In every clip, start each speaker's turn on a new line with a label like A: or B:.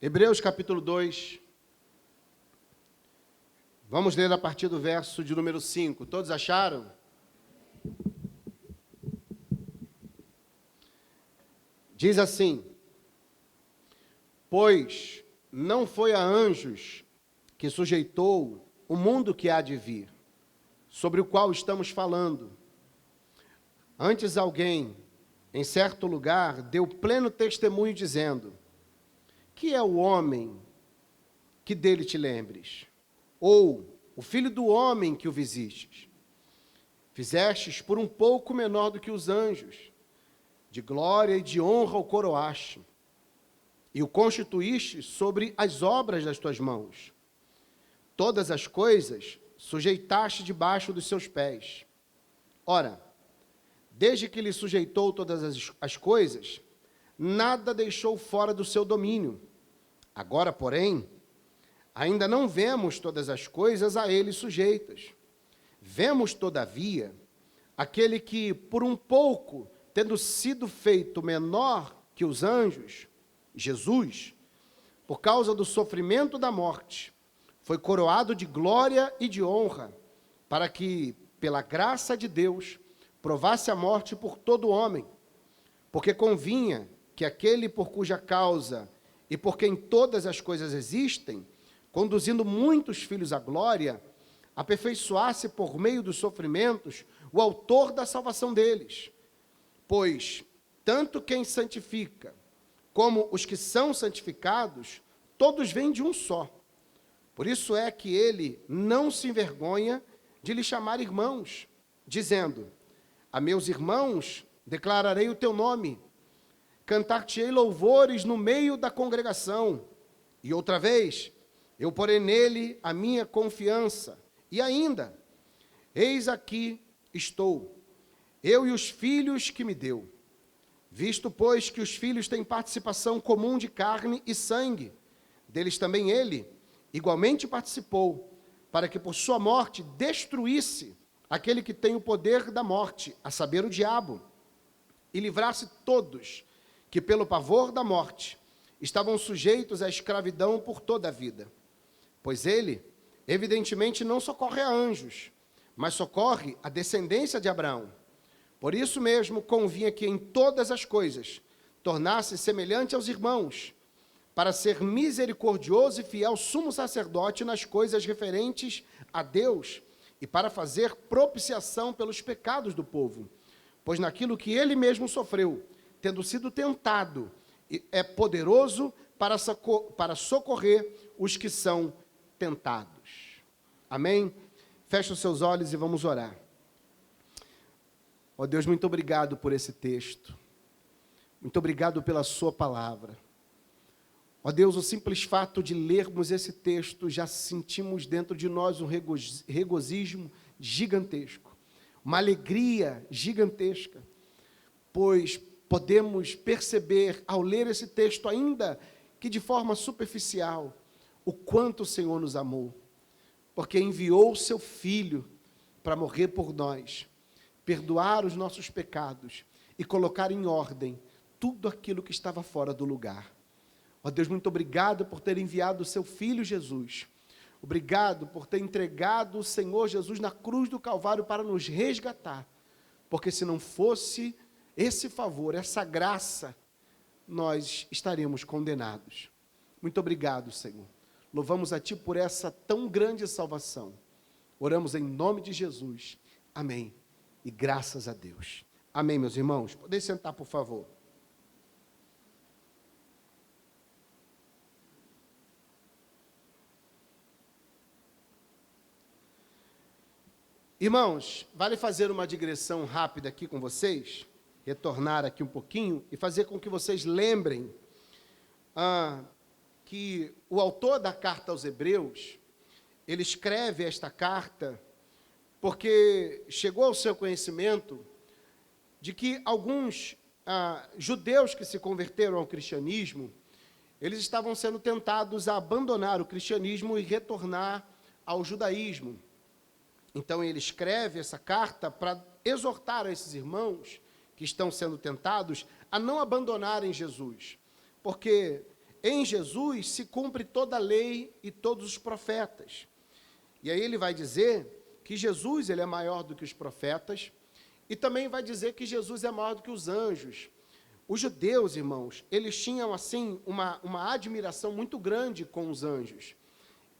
A: Hebreus capítulo 2. Vamos ler a partir do verso de número 5. Todos acharam? Diz assim: pois não foi a anjos que sujeitou o mundo que há de vir, sobre o qual estamos falando. Antes alguém, em certo lugar, deu pleno testemunho, dizendo: que é o homem que dele te lembres? Ou o filho do homem que o visites? Fizestes por um pouco menor do que os anjos, de glória e de honra o coroaste, e o constituíste sobre as obras das tuas mãos. Todas as coisas sujeitaste debaixo dos seus pés. Ora, desde que lhe sujeitou todas as coisas, nada deixou fora do seu domínio. Agora, porém, ainda não vemos todas as coisas a ele sujeitas. Vemos, todavia, aquele que, por um pouco, tendo sido feito menor que os anjos, Jesus, por causa do sofrimento da morte, foi coroado de glória e de honra, para que, pela graça de Deus, provasse a morte por todo homem, porque convinha que aquele por cuja causa e por quem todas as coisas existem, conduzindo muitos filhos à glória, aperfeiçoasse por meio dos sofrimentos o autor da salvação deles. Pois tanto quem santifica, como os que são santificados, todos vêm de um só. Por isso é que ele não se envergonha de lhe chamar irmãos, dizendo: a meus irmãos declararei o teu nome, cantar-te-ei louvores no meio da congregação. E outra vez, eu porei nele a minha confiança. E ainda, eis aqui estou, eu e os filhos que me deu. Visto, pois, que os filhos têm participação comum de carne e sangue, deles também ele igualmente participou, para que por sua morte destruísse aquele que tem o poder da morte, a saber, o diabo, e livrasse todos que, pelo pavor da morte, estavam sujeitos à escravidão por toda a vida. Pois ele, evidentemente, não socorre a anjos, mas socorre a descendência de Abraão. Por isso mesmo convinha que em todas as coisas tornasse semelhante aos irmãos, para ser misericordioso e fiel sumo sacerdote nas coisas referentes a Deus, e para fazer propiciação pelos pecados do povo. Pois naquilo que ele mesmo sofreu, tendo sido tentado, é poderoso para socorrer os que são tentados. Amém? Feche os seus olhos e vamos orar. Ó Deus, muito obrigado por esse texto. Muito obrigado pela sua palavra. Ó Deus, o simples fato de lermos esse texto, já sentimos dentro de nós um regozijo gigantesco, uma alegria gigantesca, pois podemos perceber, ao ler esse texto, ainda que de forma superficial, o quanto o Senhor nos amou, porque enviou o seu Filho para morrer por nós, perdoar os nossos pecados e colocar em ordem tudo aquilo que estava fora do lugar. Ó Deus, muito obrigado por ter enviado o seu Filho Jesus. Obrigado por ter entregado o Senhor Jesus na cruz do Calvário para nos resgatar. Porque se não fosse esse favor, essa graça, nós estaríamos condenados. Muito obrigado, Senhor. Louvamos a Ti por essa tão grande salvação. Oramos em nome de Jesus. Amém. E graças a Deus. Amém, meus irmãos. Podem sentar, por favor. Irmãos, vale fazer uma digressão rápida aqui com vocês, retornar aqui um pouquinho e fazer com que vocês lembrem que o autor da carta aos Hebreus, ele escreve esta carta porque chegou ao seu conhecimento de que alguns judeus que se converteram ao cristianismo, eles estavam sendo tentados a abandonar o cristianismo e retornar ao judaísmo. Então ele escreve essa carta para exortar a esses irmãos que estão sendo tentados a não abandonarem Jesus, porque em Jesus se cumpre toda a lei e todos os profetas. E aí ele vai dizer que Jesus ele é maior do que os profetas, e também vai dizer que Jesus é maior do que os anjos. Os judeus, irmãos, eles tinham, assim, uma admiração muito grande com os anjos.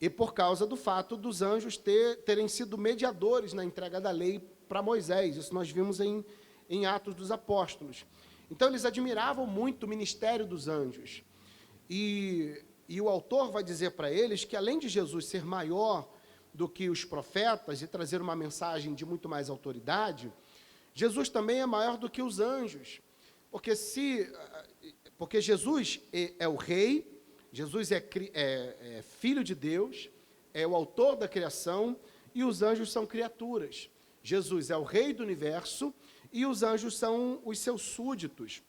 A: E por causa do fato dos anjos terem sido mediadores na entrega da lei para Moisés. Isso nós vimos em Atos dos Apóstolos. Então, eles admiravam muito o ministério dos anjos. E o autor vai dizer para eles que, além de Jesus ser maior do que os profetas e trazer uma mensagem de muito mais autoridade, Jesus também é maior do que os anjos. Porque Jesus é o rei, Jesus é filho de Deus, é o autor da criação, e os anjos são criaturas. Jesus é o rei do universo, e os anjos são os seus súditos.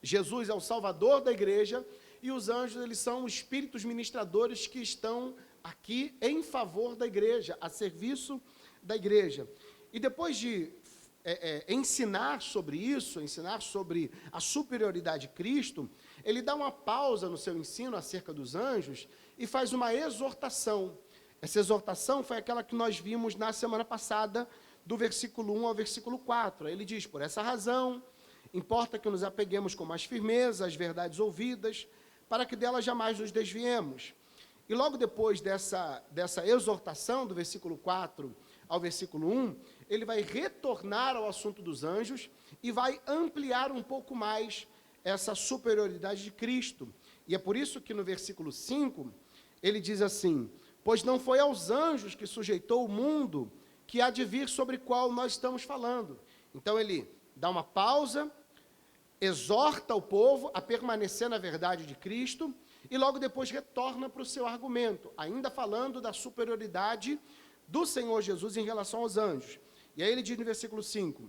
A: Jesus é o salvador da igreja, e os anjos eles são os espíritos ministradores que estão aqui em favor da igreja, a serviço da igreja. E depois de ensinar sobre isso, ensinar sobre a superioridade de Cristo, ele dá uma pausa no seu ensino acerca dos anjos e faz uma exortação. Essa exortação foi aquela que nós vimos na semana passada, do versículo 1 ao versículo 4. Ele diz: por essa razão, importa que nos apeguemos com mais firmeza às verdades ouvidas, para que delas jamais nos desviemos. E logo depois dessa exortação, do versículo 4 ao versículo 1, ele vai retornar ao assunto dos anjos e vai ampliar um pouco mais essa superioridade de Cristo. E é por isso que no versículo 5, ele diz assim: pois não foi aos anjos que sujeitou o mundo que há de vir sobre o qual nós estamos falando. Então ele dá uma pausa, exorta o povo a permanecer na verdade de Cristo, e logo depois retorna para o seu argumento, ainda falando da superioridade do Senhor Jesus em relação aos anjos. E aí ele diz no versículo 5,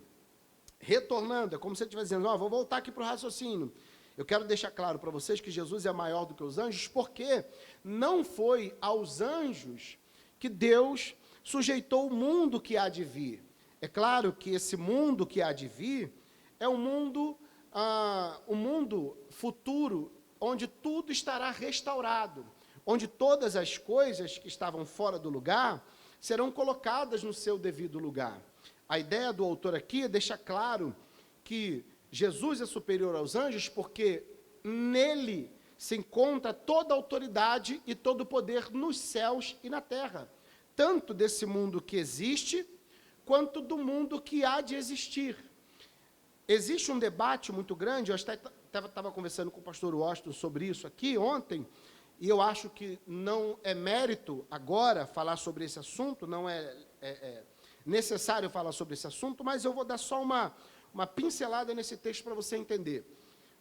A: retornando, é como se ele estivesse dizendo: vou voltar aqui para o raciocínio. Eu quero deixar claro para vocês que Jesus é maior do que os anjos, porque não foi aos anjos que Deus sujeitou o mundo que há de vir. É claro que esse mundo que há de vir é um mundo futuro, onde tudo estará restaurado, onde todas as coisas que estavam fora do lugar serão colocadas no seu devido lugar. A ideia do autor aqui é deixar claro que Jesus é superior aos anjos, porque nele se encontra toda a autoridade e todo o poder nos céus e na terra, tanto desse mundo que existe, quanto do mundo que há de existir. Existe um debate muito grande, eu estava conversando com o pastor Washington sobre isso aqui ontem, e eu acho que não é mérito agora falar sobre esse assunto, não é necessário falar sobre esse assunto, mas eu vou dar só uma pincelada nesse texto para você entender.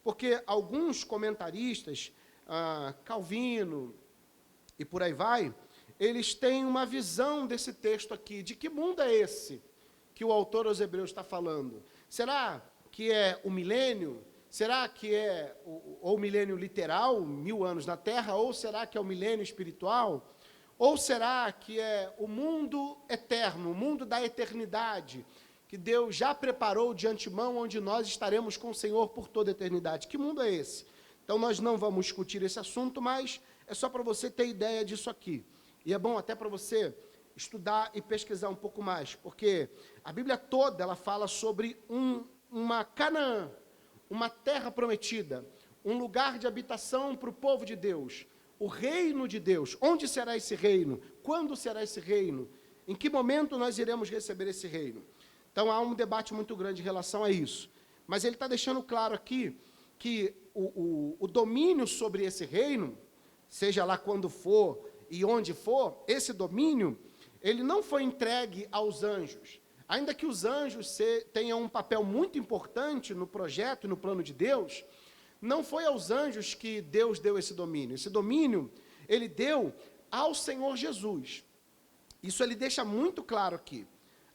A: Porque alguns comentaristas, Calvino e por aí vai, eles têm uma visão desse texto aqui, de que mundo é esse que o autor aos Hebreus está falando? Será que é o milênio? Será que é o milênio literal, 1000 anos na Terra? Ou será que é o milênio espiritual? Ou será que é o mundo eterno, o mundo da eternidade, que Deus já preparou de antemão, onde nós estaremos com o Senhor por toda a eternidade? Que mundo é esse? Então, nós não vamos discutir esse assunto, mas é só para você ter ideia disso aqui. E é bom até para você estudar e pesquisar um pouco mais, porque a Bíblia toda ela fala sobre uma Canaã, uma terra prometida, um lugar de habitação para o povo de Deus, o reino de Deus. Onde será esse reino? Quando será esse reino? Em que momento nós iremos receber esse reino? Então, há um debate muito grande em relação a isso. Mas ele está deixando claro aqui que o domínio sobre esse reino, seja lá quando for e onde for, esse domínio, ele não foi entregue aos anjos. Ainda que os anjos tenham um papel muito importante no projeto e no plano de Deus, não foi aos anjos que Deus deu esse domínio. Esse domínio, ele deu ao Senhor Jesus. Isso ele deixa muito claro aqui,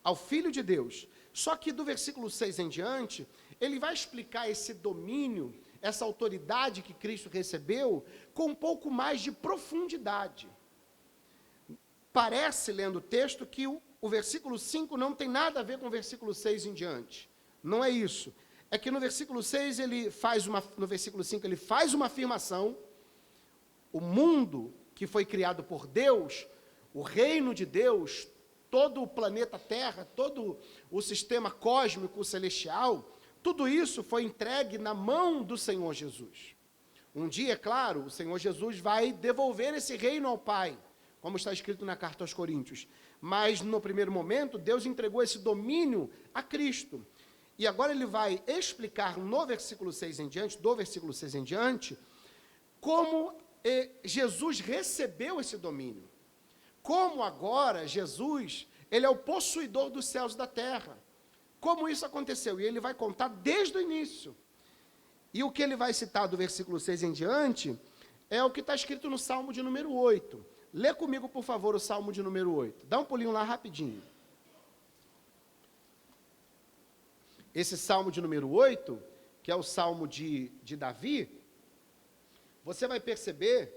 A: ao Filho de Deus. Só que do versículo 6 em diante, ele vai explicar esse domínio, essa autoridade que Cristo recebeu, com um pouco mais de profundidade. Parece, lendo o texto, que o versículo 5 não tem nada a ver com o versículo 6 em diante. Não é isso. É que no versículo 6, no versículo 5, ele faz uma afirmação, o mundo que foi criado por Deus, o reino de Deus, todo o planeta Terra, todo o sistema cósmico celestial, tudo isso foi entregue na mão do Senhor Jesus. Um dia, é claro, o Senhor Jesus vai devolver esse reino ao Pai, como está escrito na carta aos Coríntios. Mas, no primeiro momento, Deus entregou esse domínio a Cristo. E agora ele vai explicar no versículo 6 em diante, do versículo 6 em diante, como Jesus recebeu esse domínio. Como agora Jesus, ele é o possuidor dos céus e da terra. Como isso aconteceu? E ele vai contar desde o início. E o que ele vai citar do versículo 6 em diante é o que está escrito no Salmo de número 8. Lê comigo, por favor, o Salmo de número 8. Dá um pulinho lá rapidinho. Esse Salmo de número 8, que é o Salmo de Davi, você vai perceber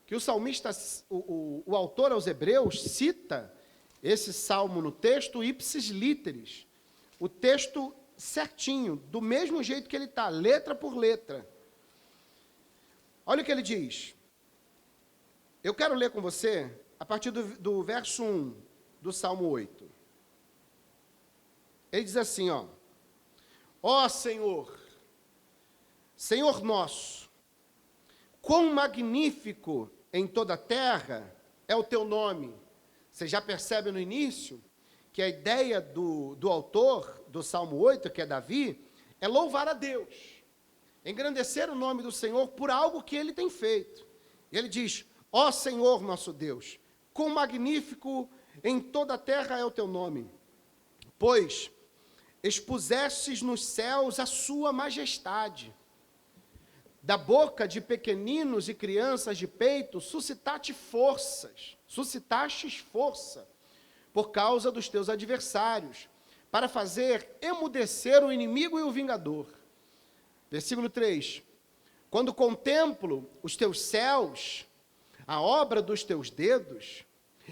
A: que o salmista, o autor aos Hebreus, cita esse Salmo no texto ipsis literis, o texto certinho, do mesmo jeito que ele está, letra por letra. Olha o que ele diz. Eu quero ler com você, a partir do verso 1 do Salmo 8. Ele diz assim, ó Senhor, Senhor nosso, quão magnífico em toda a terra é o teu nome. Você já percebe no início que a ideia do autor do Salmo 8, que é Davi, é louvar a Deus, engrandecer o nome do Senhor por algo que ele tem feito. E ele diz, ó Senhor nosso Deus, quão magnífico em toda a terra é o teu nome, pois expusestes nos céus a sua majestade. Da boca de pequeninos e crianças de peito, suscitastes força, por causa dos teus adversários, para fazer emudecer o inimigo e o vingador. Versículo 3. Quando contemplo os teus céus, a obra dos teus dedos,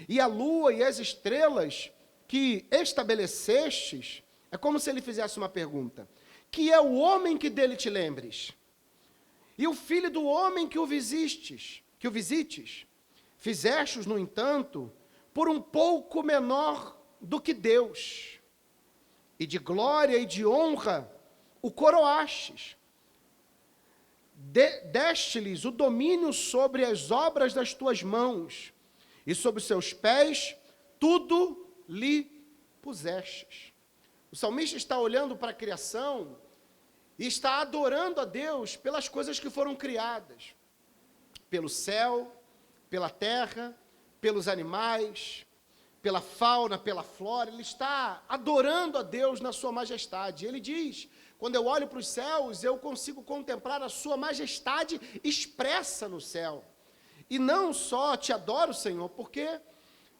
A: e a lua e as estrelas que estabelecestes, é como se ele fizesse uma pergunta, que é o homem que dele te lembres? E o filho do homem que o visites, fizestes, no entanto, por um pouco menor do que Deus, e de glória e de honra o coroastes, deste-lhes o domínio sobre as obras das tuas mãos, e sobre os seus pés tudo lhe pusestes. O salmista está olhando para a criação e está adorando a Deus pelas coisas que foram criadas, pelo céu, pela terra, pelos animais, pela fauna, pela flora. Ele está adorando a Deus na sua majestade. Ele diz, quando eu olho para os céus, eu consigo contemplar a sua majestade expressa no céu. E não só te adoro, Senhor, porque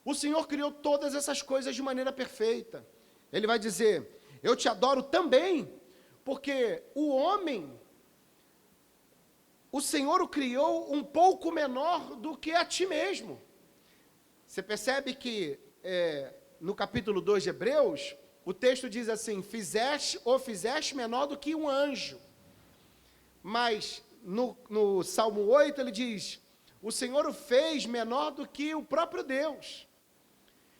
A: o Senhor criou todas essas coisas de maneira perfeita. Ele vai dizer, eu te adoro também, porque o homem, o Senhor o criou um pouco menor do que a ti mesmo. Você percebe que no capítulo 2 de Hebreus, o texto diz assim, fizeste menor do que um anjo. Mas no Salmo 8 ele diz, o Senhor o fez menor do que o próprio Deus.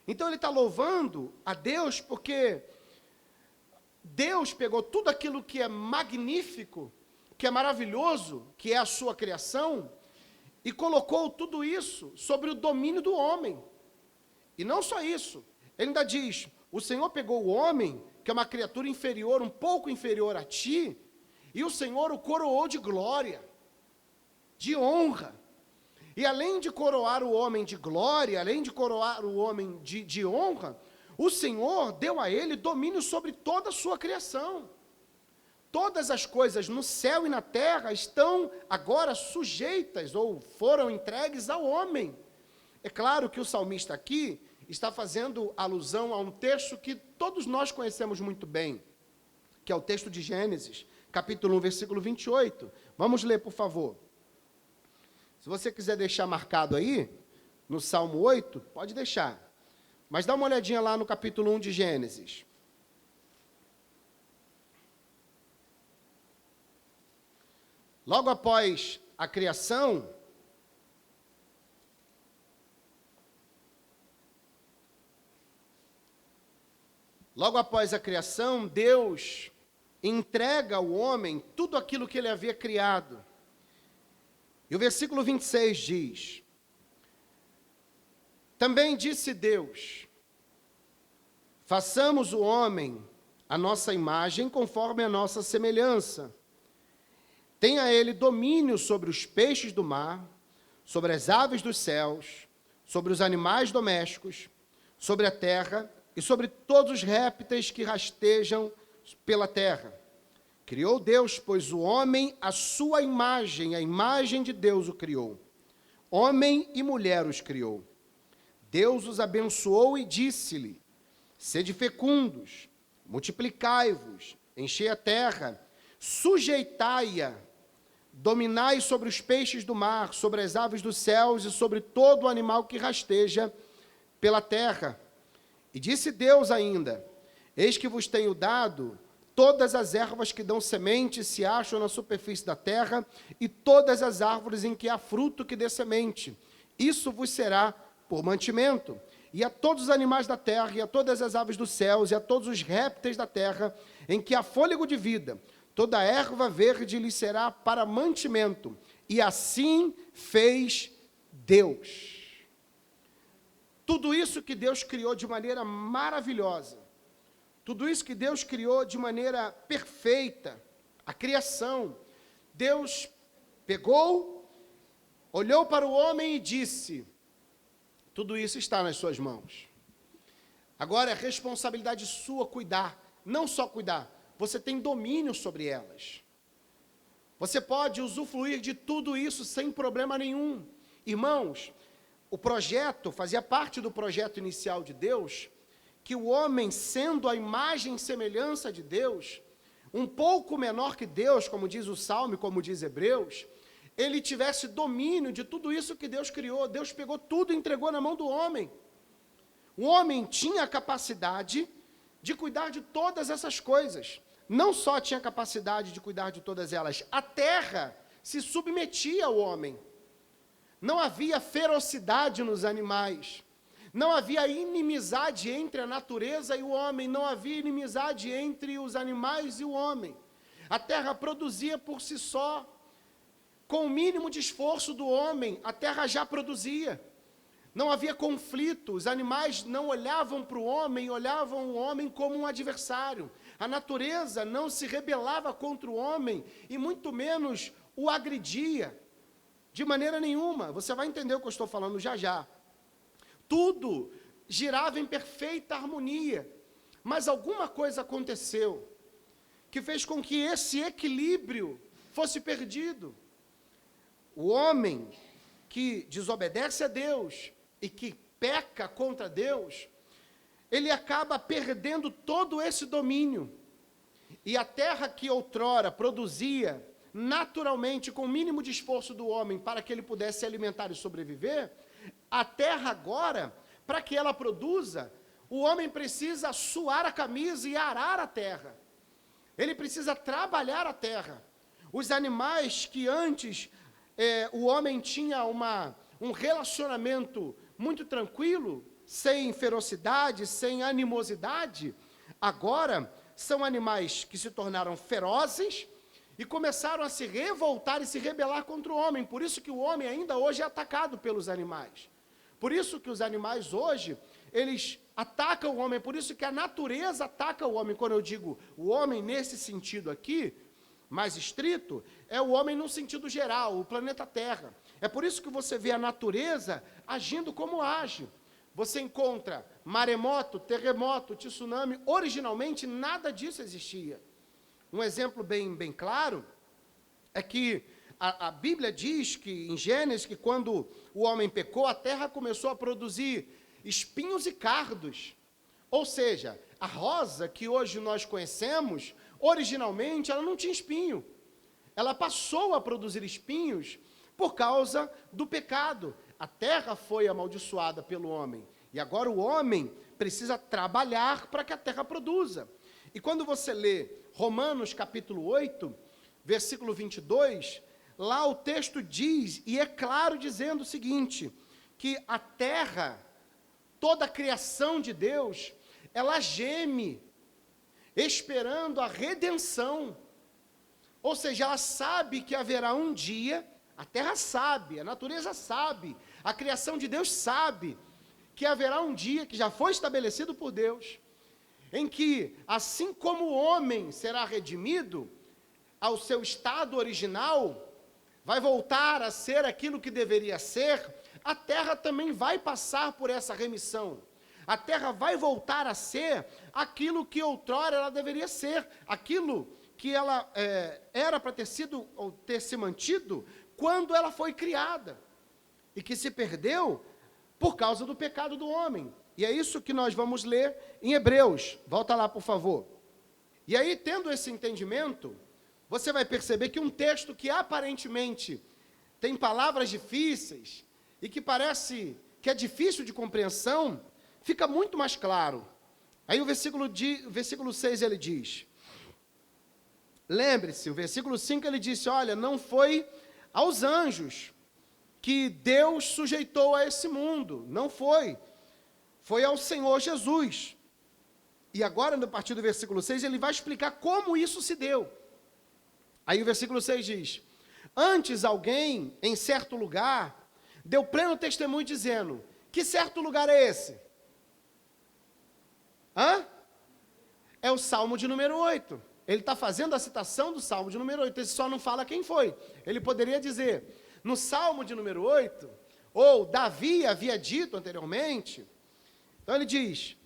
A: Então ele está louvando a Deus porque Deus pegou tudo aquilo que é magnífico, que é maravilhoso, que é a sua criação, e colocou tudo isso sobre o domínio do homem. E não só isso, ele ainda diz, o Senhor pegou o homem, que é uma criatura inferior, um pouco inferior a ti, e o Senhor o coroou de glória, de honra. E além de coroar o homem de glória, além de coroar o homem de honra, o Senhor deu a ele domínio sobre toda a sua criação. Todas as coisas no céu e na terra estão agora sujeitas ou foram entregues ao homem. É claro que o salmista aqui está fazendo alusão a um texto que todos nós conhecemos muito bem, que é o texto de Gênesis, capítulo 1, versículo 28. Vamos ler, por favor. Se você quiser deixar marcado aí, no Salmo 8, pode deixar. Mas dá uma olhadinha lá no capítulo 1 de Gênesis. Logo após a criação, Logo após a criação, Deus entrega ao homem tudo aquilo que ele havia criado. E o versículo 26 diz: também disse Deus: façamos o homem a nossa imagem, conforme a nossa semelhança. Tenha ele domínio sobre os peixes do mar, sobre as aves dos céus, sobre os animais domésticos, sobre a terra e sobre todos os répteis que rastejam pela terra. Criou Deus, pois, o homem à sua imagem, a imagem de Deus o criou. Homem e mulher os criou. Deus os abençoou e disse-lhe: sede fecundos, multiplicai-vos, enchei a terra, sujeitai-a, dominai sobre os peixes do mar, sobre as aves dos céus e sobre todo o animal que rasteja pela terra. E disse Deus ainda: eis que vos tenho dado todas as ervas que dão semente se acham na superfície da terra, e todas as árvores em que há fruto que dê semente. Isso vos será por mantimento. E a todos os animais da terra, e a todas as aves dos céus, e a todos os répteis da terra, em que há fôlego de vida, toda erva verde lhe será para mantimento. E assim fez Deus. Tudo isso que Deus criou de maneira maravilhosa, tudo isso que Deus criou de maneira perfeita, a criação, Deus pegou, olhou para o homem e disse: tudo isso está nas suas mãos. Agora é responsabilidade sua cuidar, não só cuidar, você tem domínio sobre elas. Você pode usufruir de tudo isso sem problema nenhum. Irmãos, o projeto, fazia parte do projeto inicial de Deus, que o homem, sendo a imagem e semelhança de Deus, um pouco menor que Deus, como diz o Salmo, como diz Hebreus, ele tivesse domínio de tudo isso que Deus criou. Deus pegou tudo e entregou na mão do homem. O homem tinha a capacidade de cuidar de todas essas coisas. Não só tinha capacidade de cuidar de todas elas, a terra se submetia ao homem. Não havia ferocidade nos animais. Não havia inimizade entre a natureza e o homem. Não havia inimizade entre os animais e o homem. A terra produzia por si só. Com o mínimo de esforço do homem, a terra já produzia. Não havia conflito, os animais não olhavam para o homem, olhavam o homem como um adversário. A natureza não se rebelava contra o homem e muito menos o agredia, de maneira nenhuma. Você vai entender o que eu estou falando já já. Tudo girava em perfeita harmonia, mas alguma coisa aconteceu que fez com que esse equilíbrio fosse perdido. O homem que desobedece a Deus e que peca contra Deus, ele acaba perdendo todo esse domínio. E a terra que outrora produzia naturalmente, com o mínimo de esforço do homem para que ele pudesse se alimentar e sobreviver, a terra agora, para que ela produza, o homem precisa suar a camisa e arar a terra. Ele precisa trabalhar a terra. Os animais que antes o homem tinha um relacionamento muito tranquilo, sem ferocidade, sem animosidade, agora são animais que se tornaram ferozes e começaram a se revoltar e se rebelar contra o homem. Por isso que o homem ainda hoje é atacado pelos animais. Por isso que os animais hoje, eles atacam o homem, por isso que a natureza ataca o homem. Quando eu digo o homem nesse sentido aqui, mais estrito, é o homem no sentido geral, o planeta Terra. É por isso que você vê a natureza agindo como age. Você encontra maremoto, terremoto, tsunami. Originalmente, nada disso existia. Um exemplo bem claro é que a Bíblia diz que, em Gênesis, que quando o homem pecou, a terra começou a produzir espinhos e cardos. Ou seja, a rosa que hoje nós conhecemos, originalmente, ela não tinha espinho. Ela passou a produzir espinhos por causa do pecado. A terra foi amaldiçoada pelo homem. E agora o homem precisa trabalhar para que a terra produza. E quando você lê Romanos capítulo 8, versículo 22, lá o texto diz, e é claro dizendo o seguinte, que a terra, toda a criação de Deus, ela geme esperando a redenção. Ou seja, ela sabe que haverá um dia, a terra sabe, a natureza sabe, a criação de Deus sabe, que haverá um dia que já foi estabelecido por Deus, em que, assim como o homem será redimido ao seu estado original, vai voltar a ser aquilo que deveria ser, a terra também vai passar por essa remissão. A terra vai voltar a ser aquilo que outrora ela deveria ser, aquilo que ela era para ter sido ou ter se mantido quando ela foi criada, e que se perdeu por causa do pecado do homem. E é isso que nós vamos ler em Hebreus. Volta lá, por favor. E aí, tendo esse entendimento, você vai perceber que um texto que aparentemente tem palavras difíceis e que parece que é difícil de compreensão, fica muito mais claro. Aí o versículo 6 ele diz, lembre-se, o versículo 5 ele disse, olha, não foi aos anjos que Deus sujeitou a esse mundo, não foi, foi ao Senhor Jesus. E agora, a partir do versículo 6, ele vai explicar como isso se deu. Aí o versículo 6 diz, antes alguém, em certo lugar, deu pleno testemunho dizendo, que certo lugar é esse? É o Salmo de número 8. Ele está fazendo a citação do Salmo de número 8, ele só não fala quem foi. Ele poderia dizer, no Salmo de número 8, ou Davi havia dito anteriormente, então ele diz,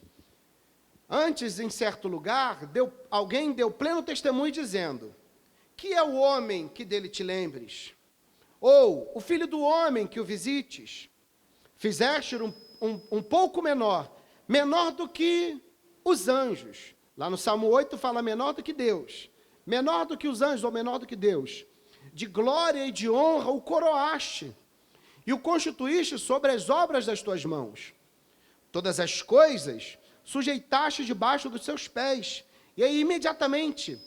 A: antes em certo lugar, alguém deu pleno testemunho dizendo, que é o homem que dele te lembres? Ou o filho do homem que o visites? Fizeste um pouco menor do que os anjos. Lá no Salmo 8 fala menor do que Deus. Menor do que os anjos ou menor do que Deus. De glória e de honra o coroaste. E o constituíste sobre as obras das tuas mãos. Todas as coisas sujeitaste debaixo dos seus pés. E aí imediatamente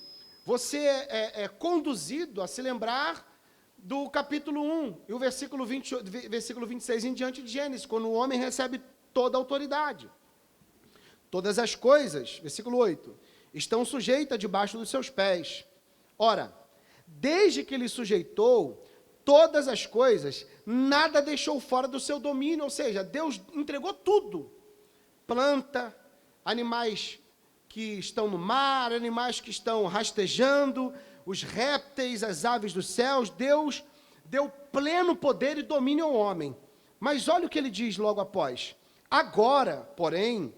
A: você é conduzido a se lembrar do capítulo 1 e o versículo 26 em diante de Gênesis, quando o homem recebe toda a autoridade. Todas as coisas, versículo 8, estão sujeitas debaixo dos seus pés. Ora, desde que ele sujeitou todas as coisas, nada deixou fora do seu domínio, ou seja, Deus entregou tudo. Planta, animais que estão no mar, animais que estão rastejando, os répteis, as aves dos céus, Deus deu pleno poder e domínio ao homem. Mas olha o que ele diz logo após. Agora, porém,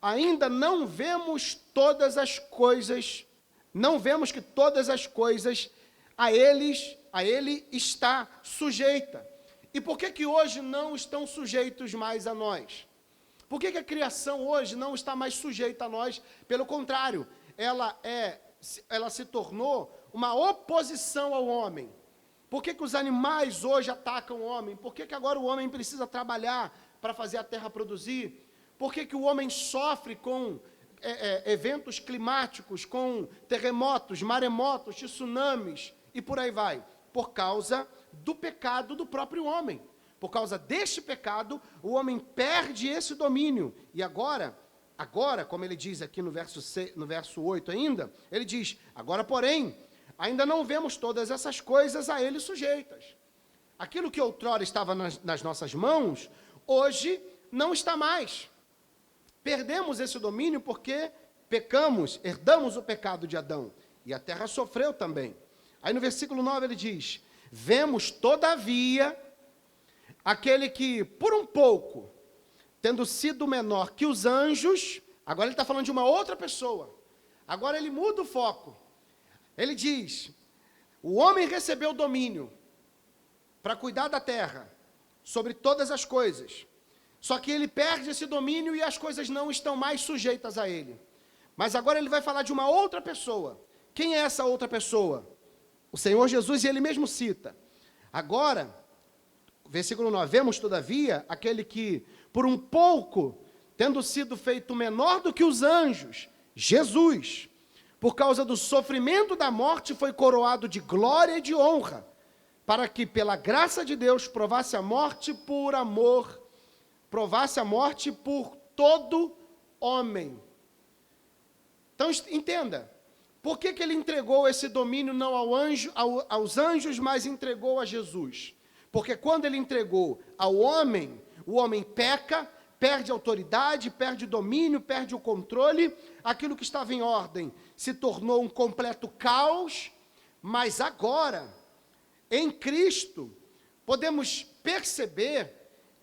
A: ainda não vemos todas as coisas, não vemos que todas as coisas a ele está sujeita. E por que hoje não estão sujeitos mais a nós? Por que a criação hoje não está mais sujeita a nós? Pelo contrário, ela se tornou uma oposição ao homem. Por que os animais hoje atacam o homem? Por que agora o homem precisa trabalhar para fazer a terra produzir? Por que o homem sofre com eventos climáticos, com terremotos, maremotos, tsunamis e por aí vai? Por causa do pecado do próprio homem. Por causa deste pecado, o homem perde esse domínio. E agora, como ele diz aqui no verso 8 ainda, ele diz, agora, porém, ainda não vemos todas essas coisas a ele sujeitas. Aquilo que outrora estava nas nossas mãos, hoje não está mais. Perdemos esse domínio porque pecamos, herdamos o pecado de Adão. E a terra sofreu também. Aí no versículo 9 ele diz, vemos todavia aquele que, por um pouco, tendo sido menor que os anjos, agora ele está falando de uma outra pessoa. Agora ele muda o foco. Ele diz, o homem recebeu domínio para cuidar da terra, sobre todas as coisas. Só que ele perde esse domínio e as coisas não estão mais sujeitas a ele. Mas agora ele vai falar de uma outra pessoa. Quem é essa outra pessoa? O Senhor Jesus, e ele mesmo cita. Agora, versículo 9, vemos todavia aquele que, por um pouco, tendo sido feito menor do que os anjos, Jesus, por causa do sofrimento da morte, foi coroado de glória e de honra, para que, pela graça de Deus, provasse a morte por amor, provasse a morte por todo homem. Então, entenda, por que ele entregou esse domínio não aos anjos, mas entregou a Jesus? Porque quando ele entregou ao homem, o homem peca, perde autoridade, perde domínio, perde o controle, aquilo que estava em ordem se tornou um completo caos, mas agora, em Cristo, podemos perceber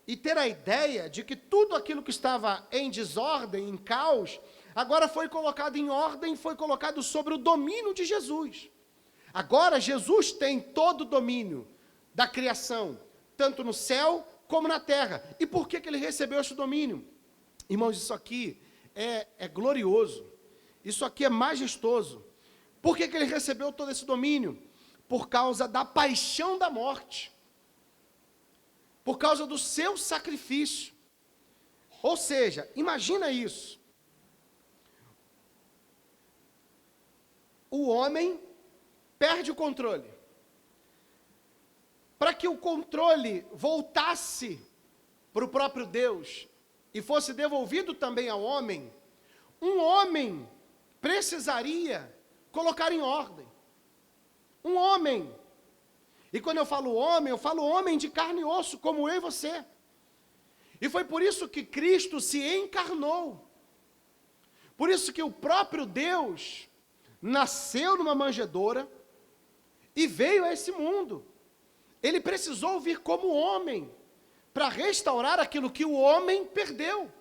A: e ter a ideia de que tudo aquilo que estava em desordem, em caos, agora foi colocado em ordem, foi colocado sobre o domínio de Jesus. Agora Jesus tem todo o domínio da criação, tanto no céu como na terra. E por que ele recebeu esse domínio? Irmãos, isso aqui é glorioso, isso aqui é majestoso. Por que ele recebeu todo esse domínio? Por causa da paixão da morte, por causa do seu sacrifício. Ou seja, imagina isso. O homem perde o controle. Para que o controle voltasse para o próprio Deus e fosse devolvido também ao homem, um homem precisaria colocar em ordem. Um homem. E quando eu falo homem de carne e osso, como eu e você. E foi por isso que Cristo se encarnou. Por isso que o próprio Deus nasceu numa manjedoura e veio a esse mundo. Ele precisou vir como homem para restaurar aquilo que o homem perdeu.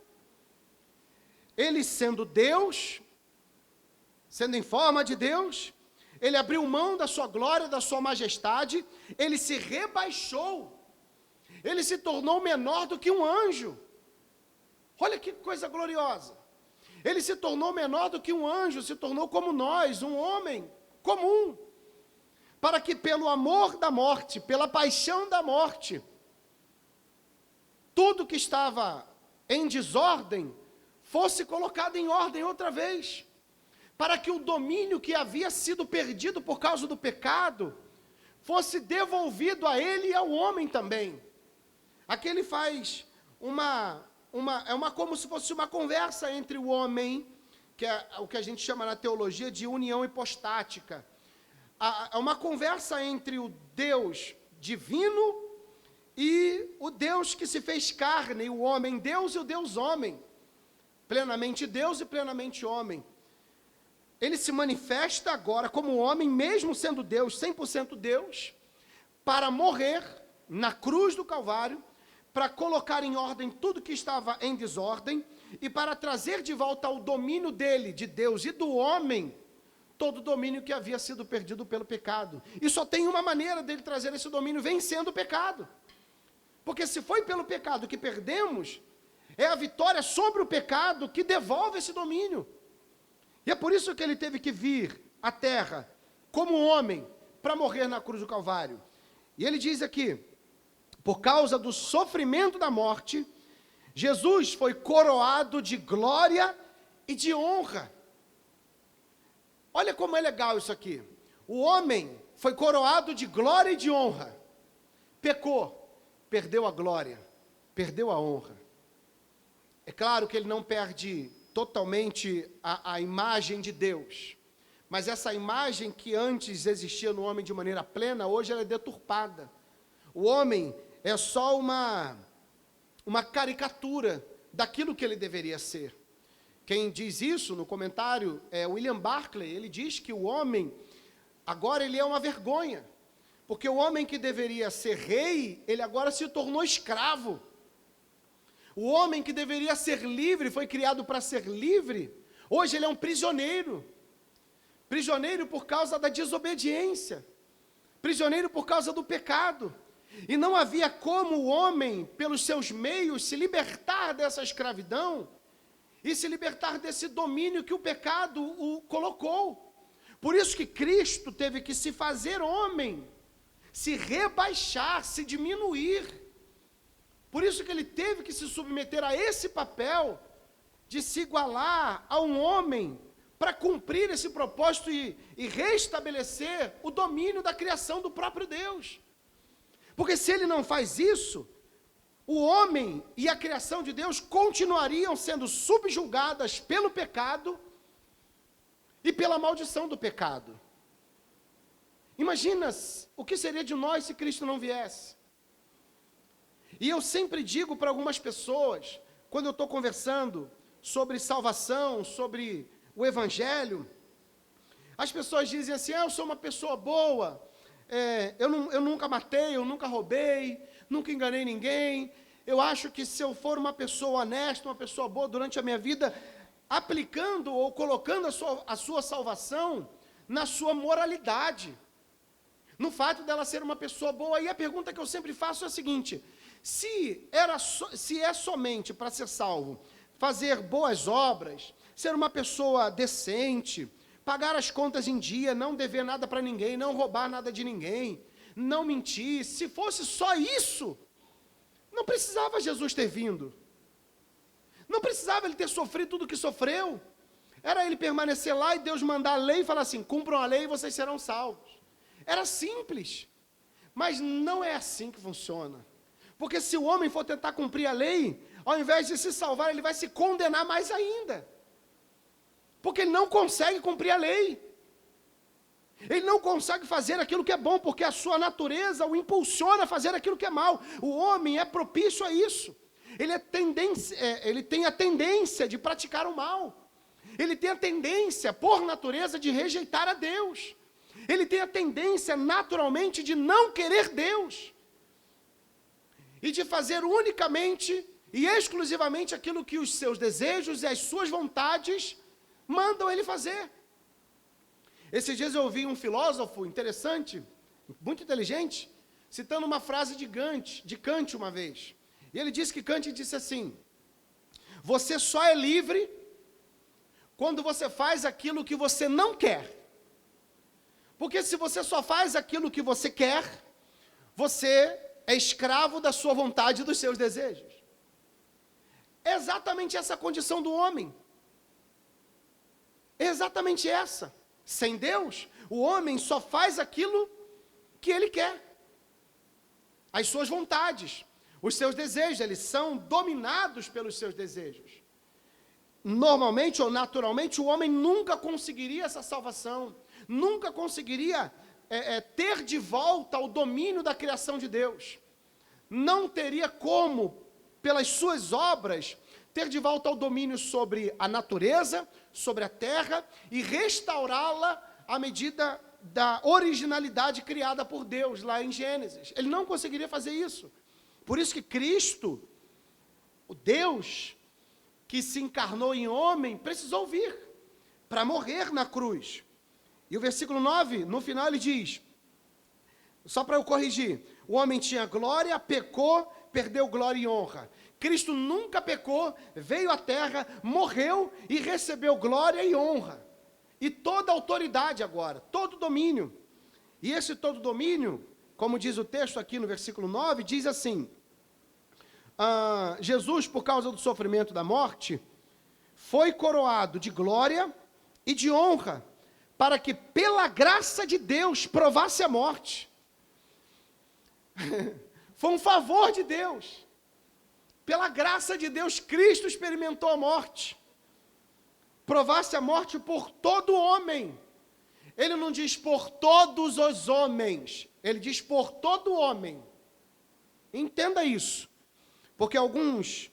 A: Ele sendo Deus, sendo em forma de Deus, ele abriu mão da sua glória, da sua majestade, ele se rebaixou, ele se tornou menor do que um anjo. Olha que coisa gloriosa. Ele se tornou menor do que um anjo, se tornou como nós, um homem comum, para que pelo amor da morte, pela paixão da morte, tudo que estava em desordem fosse colocado em ordem outra vez, para que o domínio que havia sido perdido por causa do pecado fosse devolvido a ele e ao homem também. Aqui ele faz como se fosse uma conversa entre o homem, que é o que a gente chama na teologia de união hipostática. Uma conversa entre o Deus divino e o Deus que se fez carne, o homem Deus e o Deus homem, plenamente Deus e plenamente homem. Ele se manifesta agora como homem, mesmo sendo Deus, 100% Deus, para morrer na cruz do Calvário, para colocar em ordem tudo que estava em desordem e para trazer de volta ao domínio dele, de Deus e do homem, todo o domínio que havia sido perdido pelo pecado. E só tem uma maneira dele trazer esse domínio, vencendo o pecado. Porque se foi pelo pecado que perdemos, é a vitória sobre o pecado que devolve esse domínio. E é por isso que ele teve que vir à terra, como homem, para morrer na cruz do Calvário. E ele diz aqui, por causa do sofrimento da morte, Jesus foi coroado de glória e de honra. Olha como é legal isso aqui. O homem foi coroado de glória e de honra. Pecou, perdeu a glória, perdeu a honra. É claro que ele não perde totalmente a imagem de Deus, mas essa imagem que antes existia no homem de maneira plena, hoje ela é deturpada. O homem é só uma caricatura daquilo que ele deveria ser. Quem diz isso no comentário é William Barclay. Ele diz que o homem, agora ele é uma vergonha, porque o homem que deveria ser rei, ele agora se tornou escravo. O homem que deveria ser livre, foi criado para ser livre, hoje ele é um prisioneiro. Prisioneiro por causa da desobediência, prisioneiro por causa do pecado. E não havia como o homem, pelos seus meios, se libertar dessa escravidão e se libertar desse domínio que o pecado o colocou. Por isso que Cristo teve que se fazer homem, se rebaixar, se diminuir. Por isso que ele teve que se submeter a esse papel de se igualar a um homem para cumprir esse propósito e restabelecer o domínio da criação do próprio Deus. Porque se ele não faz isso, o homem e a criação de Deus continuariam sendo subjugadas pelo pecado e pela maldição do pecado. Imagina o que seria de nós se Cristo não viesse. E eu sempre digo para algumas pessoas, quando eu estou conversando sobre salvação, sobre o Evangelho, as pessoas dizem assim, eu sou uma pessoa boa, eu nunca matei, eu nunca roubei, nunca enganei ninguém, eu acho que se eu for uma pessoa honesta, uma pessoa boa durante a minha vida, aplicando ou colocando a sua salvação na sua moralidade, no fato dela ser uma pessoa boa. E a pergunta que eu sempre faço é a seguinte, se é somente para ser salvo, fazer boas obras, ser uma pessoa decente, pagar as contas em dia, não dever nada para ninguém, não roubar nada de ninguém, não mentir, se fosse só isso, não precisava Jesus ter vindo. Não precisava ele ter sofrido tudo o que sofreu. Era ele permanecer lá e Deus mandar a lei e falar assim, cumpram a lei e vocês serão salvos. Era simples. Mas não é assim que funciona. Porque se o homem for tentar cumprir a lei, ao invés de se salvar, ele vai se condenar mais ainda. Porque ele não consegue cumprir a lei. Ele não consegue fazer aquilo que é bom, porque a sua natureza o impulsiona a fazer aquilo que é mal. O homem é propício a isso. Ele tem a tendência de praticar o mal. Ele tem a tendência, por natureza, de rejeitar a Deus. Ele tem a tendência, naturalmente, de não querer Deus. E de fazer unicamente e exclusivamente aquilo que os seus desejos e as suas vontades mandam ele fazer. Esses dias eu ouvi um filósofo interessante, muito inteligente, citando uma frase de Kant uma vez. E ele disse que Kant disse assim, você só é livre quando você faz aquilo que você não quer. Porque se você só faz aquilo que você quer, você é escravo da sua vontade e dos seus desejos. É exatamente essa a condição do homem. É exatamente essa. Sem Deus, o homem só faz aquilo que ele quer. As suas vontades, os seus desejos, eles são dominados pelos seus desejos. Normalmente ou naturalmente, o homem nunca conseguiria essa salvação, nunca conseguiria ter de volta o domínio da criação de Deus. Não teria como, pelas suas obras, ter de volta o domínio sobre a natureza, sobre a terra, e restaurá-la à medida da originalidade criada por Deus, lá em Gênesis. Ele não conseguiria fazer isso. Por isso que Cristo, o Deus que se encarnou em homem, precisou vir para morrer na cruz. E o versículo 9, no final ele diz, só para eu corrigir, o homem tinha glória, pecou, perdeu glória e honra. Cristo nunca pecou, veio à terra, morreu e recebeu glória e honra. E toda autoridade agora, todo domínio. E esse todo domínio, como diz o texto aqui no versículo 9, diz assim, Jesus, por causa do sofrimento da morte, foi coroado de glória e de honra, para que pela graça de Deus provasse a morte. Foi um favor de Deus. Pela graça de Deus, Cristo experimentou a morte. Provasse a morte por todo homem. Ele não diz por todos os homens. Ele diz por todo homem. Entenda isso. Porque alguns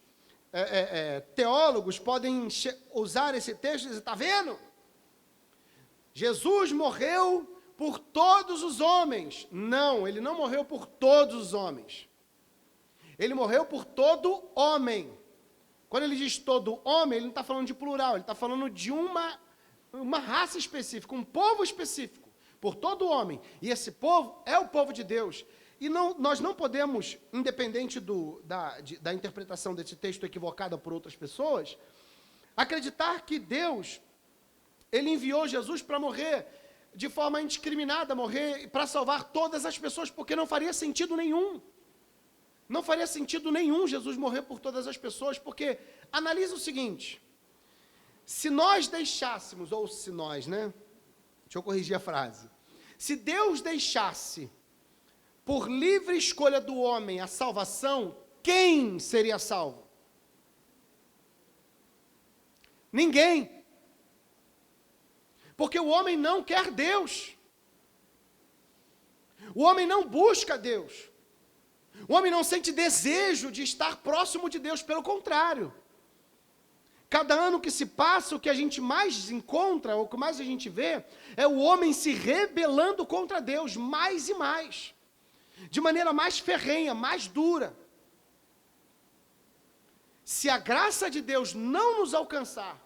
A: teólogos podem usar esse texto e dizer, está vendo? Jesus morreu por todos os homens. Não, ele não morreu por todos os homens. Ele morreu por todo homem. Quando ele diz todo homem, ele não está falando de plural, ele está falando de uma raça específica, um povo específico, por todo homem. E esse povo é o povo de Deus. E nós não podemos, independente da interpretação desse texto equivocada por outras pessoas, acreditar que Deus, ele enviou Jesus para morrer de forma indiscriminada, morrer para salvar todas as pessoas, porque não faria sentido nenhum. Não faria sentido nenhum Jesus morrer por todas as pessoas, porque, analisa o seguinte, se nós deixássemos, ou se nós, né? Deixa eu corrigir a frase. Se Deus deixasse, por livre escolha do homem, a salvação, quem seria salvo? Ninguém. Porque o homem não quer Deus. O homem não busca Deus. O homem não sente desejo de estar próximo de Deus, pelo contrário. Cada ano que se passa, o que a gente mais encontra, ou o que mais a gente vê, é o homem se rebelando contra Deus, mais e mais. De maneira mais ferrenha, mais dura. Se a graça de Deus não nos alcançar,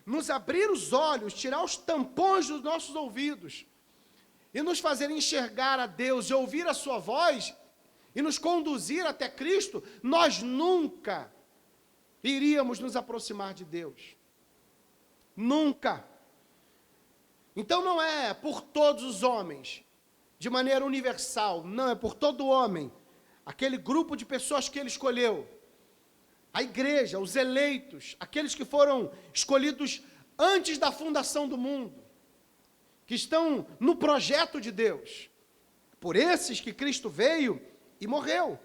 A: nos abrir os olhos, tirar os tampões dos nossos ouvidos, e nos fazer enxergar a Deus e ouvir a sua voz, e nos conduzir até Cristo, nós nunca iríamos nos aproximar de Deus. Nunca. Então não é por todos os homens, de maneira universal, não, é por todo homem, aquele grupo de pessoas que ele escolheu, a igreja, os eleitos, aqueles que foram escolhidos antes da fundação do mundo, que estão no projeto de Deus. Por esses que Cristo veio e morreu.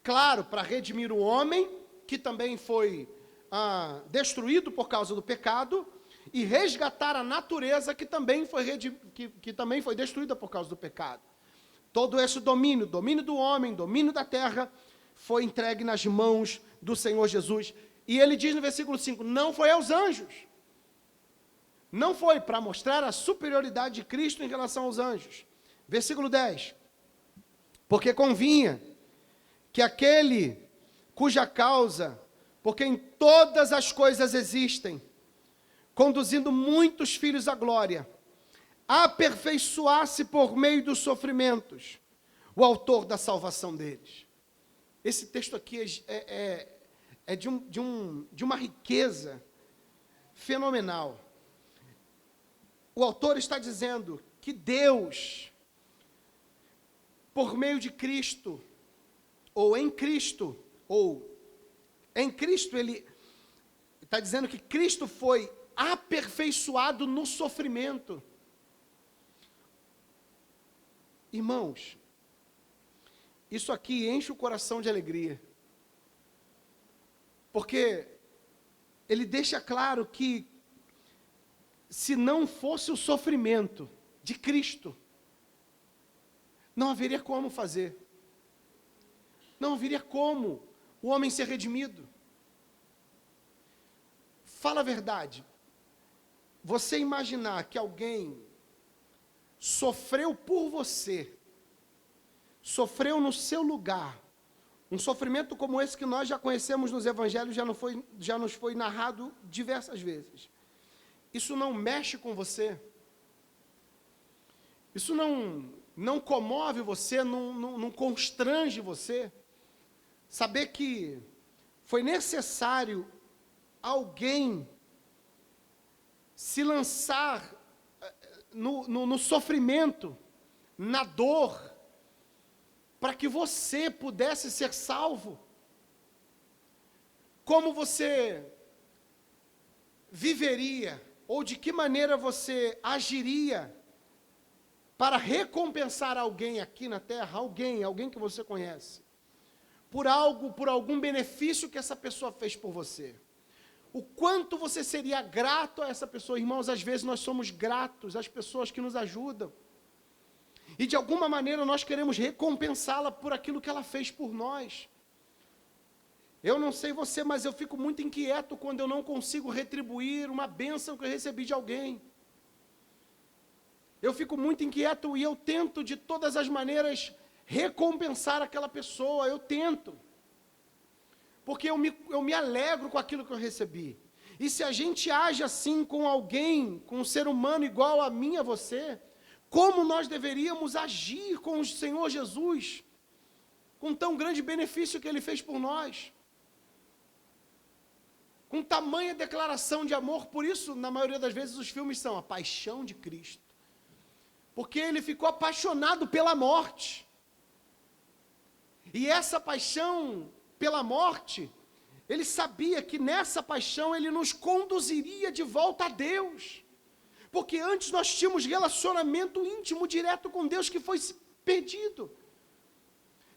A: Claro, para redimir o homem, que também foi destruído por causa do pecado, e resgatar a natureza que também foi destruída por causa do pecado. Todo esse domínio do homem, domínio da terra, foi entregue nas mãos do Senhor Jesus. E ele diz no versículo 5, não foi aos anjos. Não foi para mostrar a superioridade de Cristo em relação aos anjos. Versículo 10. Porque convinha que aquele cuja causa, porque em todas as coisas existem, conduzindo muitos filhos à glória, aperfeiçoasse por meio dos sofrimentos o autor da salvação deles. Esse texto aqui é de uma riqueza fenomenal. O autor está dizendo que Deus, por meio de Cristo, ou em Cristo, ele está dizendo que Cristo foi aperfeiçoado no sofrimento. Irmãos, isso aqui enche o coração de alegria, porque ele deixa claro que, se não fosse o sofrimento de Cristo, não haveria como fazer, não haveria como o homem ser redimido. Fala a verdade, você imaginar que alguém sofreu por você, sofreu no seu lugar, um sofrimento como esse que nós já conhecemos nos evangelhos, já nos foi narrado diversas vezes. Isso não mexe com você? Isso não comove você, não constrange você? Saber que foi necessário alguém se lançar no sofrimento, na dor, para que você pudesse ser salvo? Como você viveria, ou de que maneira você agiria para recompensar alguém aqui na terra, alguém que você conhece, por algum benefício que essa pessoa fez por você? O quanto você seria grato a essa pessoa? Irmãos, às vezes nós somos gratos às pessoas que nos ajudam, e de alguma maneira nós queremos recompensá-la por aquilo que ela fez por nós. Eu não sei você, mas eu fico muito inquieto quando eu não consigo retribuir uma bênção que eu recebi de alguém. Eu fico muito inquieto e eu tento de todas as maneiras recompensar aquela pessoa, eu tento. Porque eu me alegro com aquilo que eu recebi. E se a gente age assim com alguém, com um ser humano igual a mim, a você, como nós deveríamos agir com o Senhor Jesus, com tão grande benefício que Ele fez por nós? Com tamanha declaração de amor. Por isso, na maioria das vezes, os filmes são a paixão de Cristo. Porque Ele ficou apaixonado pela morte. E essa paixão pela morte, Ele sabia que nessa paixão Ele nos conduziria de volta a Deus. Porque antes nós tínhamos relacionamento íntimo, direto com Deus, que foi perdido.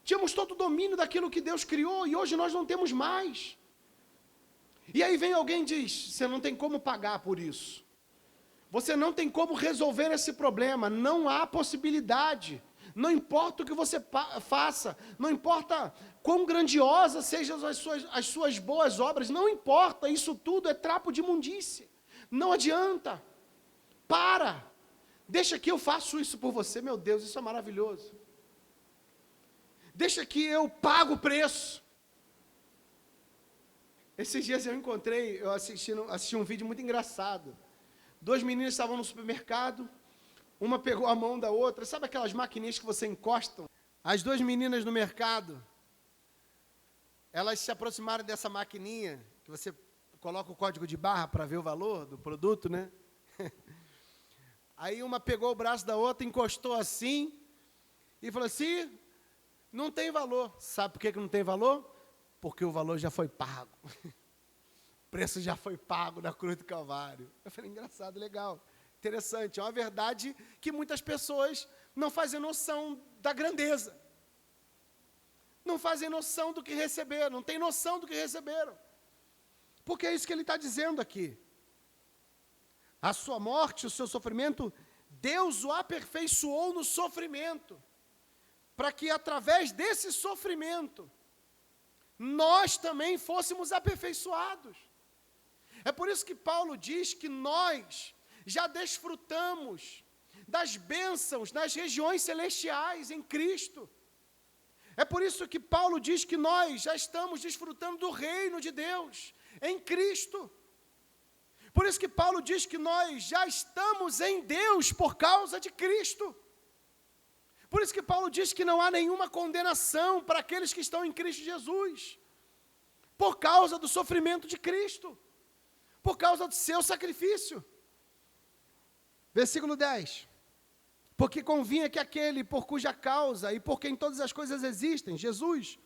A: Tínhamos todo o domínio daquilo que Deus criou, e hoje nós não temos mais. E aí vem alguém e diz, você não tem como pagar por isso. Você não tem como resolver esse problema, não há possibilidade. Não importa o que você faça, não importa quão grandiosas sejam as suas boas obras, não importa, isso tudo é trapo de imundície. Não adianta. Para. Deixa que eu faço isso por você, meu Deus, isso é maravilhoso. Deixa que eu pago o preço. Esses dias eu assisti um vídeo muito engraçado. 2 meninas estavam no supermercado, uma pegou a mão da outra, sabe aquelas maquininhas que você encosta? As 2 meninas no mercado, elas se aproximaram dessa maquininha, que você coloca o código de barra para ver o valor do produto, né? Aí uma pegou o braço da outra, encostou assim, e falou assim, não tem valor. Sabe por que não tem valor? Porque o valor já foi pago. O preço já foi pago na cruz do Calvário. Eu falei, engraçado, legal, interessante. É uma verdade que muitas pessoas não fazem noção da grandeza. Não fazem noção do que receberam, não têm noção do que receberam. Porque é isso que ele está dizendo aqui. A sua morte, o seu sofrimento, Deus o aperfeiçoou no sofrimento, para que através desse sofrimento, nós também fôssemos aperfeiçoados. É por isso que Paulo diz que nós já desfrutamos das bênçãos nas regiões celestiais em Cristo. É por isso que Paulo diz que nós já estamos desfrutando do reino de Deus em Cristo. Por isso que Paulo diz que nós já estamos em Deus por causa de Cristo. Por isso que Paulo diz que não há nenhuma condenação para aqueles que estão em Cristo Jesus, por causa do sofrimento de Cristo, por causa do seu sacrifício. Versículo 10. Porque convinha que aquele por cuja causa e por quem todas as coisas existem, Jesus,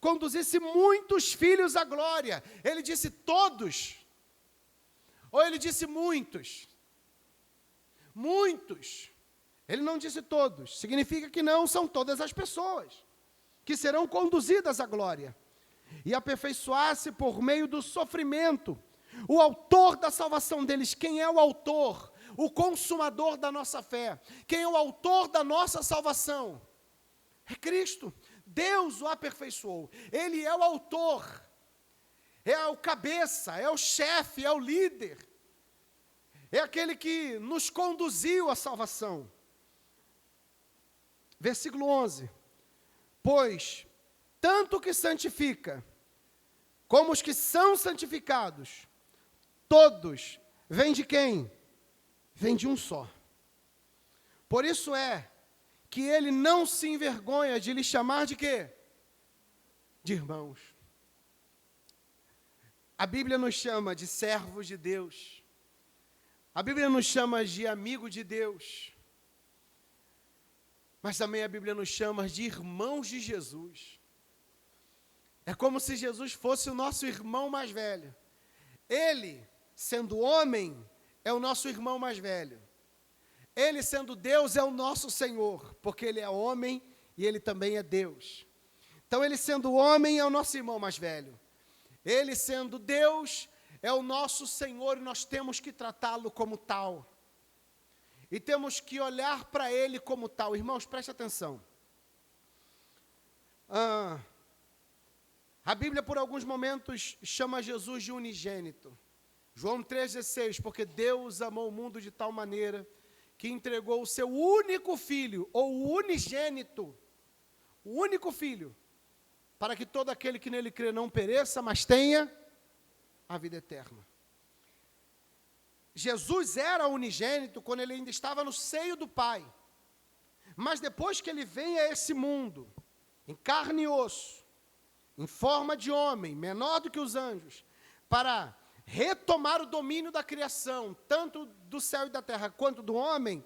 A: conduzisse muitos filhos à glória. Ele disse todos, ou ele disse muitos? Muitos. Ele não disse todos. Significa que não são todas as pessoas que serão conduzidas à glória. E aperfeiçoar-se por meio do sofrimento. O autor da salvação deles. Quem é o autor? O consumador da nossa fé. Quem é o autor da nossa salvação? É Cristo. Deus o aperfeiçoou. Ele é o autor. É o cabeça, é o chefe, é o líder. É aquele que nos conduziu à salvação. Versículo 11. Pois, tanto o que santifica, como os que são santificados, todos, vêm de quem? Vêm de um só. Por isso é que ele não se envergonha de lhe chamar de quê? De irmãos. A Bíblia nos chama de servos de Deus. A Bíblia nos chama de amigo de Deus. Mas também a Bíblia nos chama de irmãos de Jesus. É como se Jesus fosse o nosso irmão mais velho. Ele, sendo homem, é o nosso irmão mais velho. Ele, sendo Deus, é o nosso Senhor, porque Ele é homem e Ele também é Deus. Então, Ele sendo homem, é o nosso irmão mais velho. Ele, sendo Deus, é o nosso Senhor e nós temos que tratá-lo como tal. E temos que olhar para Ele como tal. Irmãos, preste atenção. A Bíblia, por alguns momentos, chama Jesus de unigênito. João 3,16, porque Deus amou o mundo de tal maneira que entregou o seu único filho, ou o unigênito, o único filho, para que todo aquele que nele crê não pereça, mas tenha a vida eterna. Jesus era unigênito quando ele ainda estava no seio do Pai. Mas depois que ele vem a esse mundo, em carne e osso, em forma de homem, menor do que os anjos, para retomar o domínio da criação, tanto do céu e da terra quanto do homem,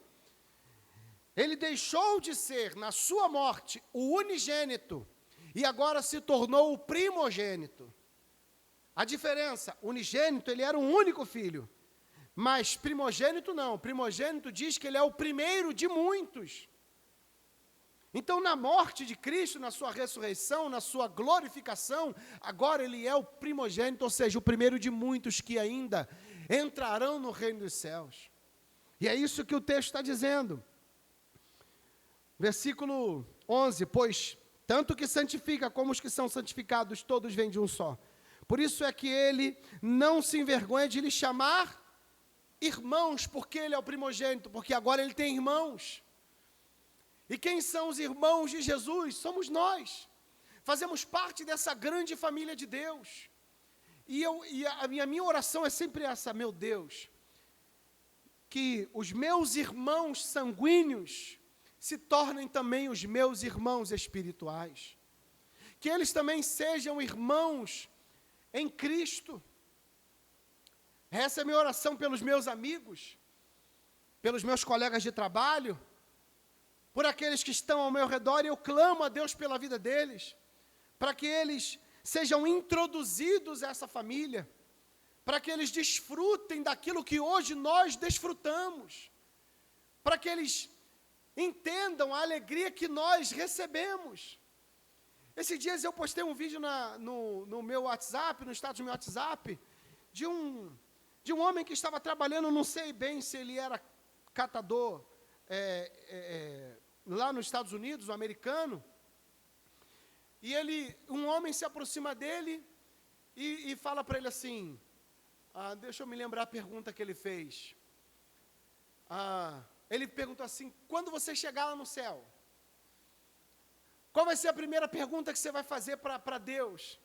A: ele deixou de ser, na sua morte, o unigênito, e agora se tornou o primogênito. A diferença, unigênito, ele era um único filho, mas primogênito não. Primogênito diz que ele é o primeiro de muitos. Então, na morte de Cristo, na sua ressurreição, na sua glorificação, agora ele é o primogênito, ou seja, o primeiro de muitos que ainda entrarão no reino dos céus. E é isso que o texto está dizendo. Versículo 11, pois tanto que santifica como os que são santificados, todos vêm de um só. Por isso é que ele não se envergonha de lhe chamar irmãos, porque ele é o primogênito, porque agora ele tem irmãos. E quem são os irmãos de Jesus? Somos nós. Fazemos parte dessa grande família de Deus. E a minha oração é sempre essa: meu Deus, que os meus irmãos sanguíneos se tornem também os meus irmãos espirituais. Que eles também sejam irmãos em Cristo. Essa é a minha oração pelos meus amigos, pelos meus colegas de trabalho, por aqueles que estão ao meu redor, e eu clamo a Deus pela vida deles, para que eles sejam introduzidos a essa família, para que eles desfrutem daquilo que hoje nós desfrutamos, para que eles entendam a alegria que nós recebemos. Esses dias eu postei um vídeo no meu WhatsApp, no status do meu WhatsApp, de um homem que estava trabalhando, não sei bem se ele era catador lá nos Estados Unidos, um americano, e um homem se aproxima dele e fala para ele assim, deixa eu me lembrar a pergunta que ele fez. Ele perguntou assim: quando você chegar lá no céu, qual vai ser a primeira pergunta que você vai fazer para Deus?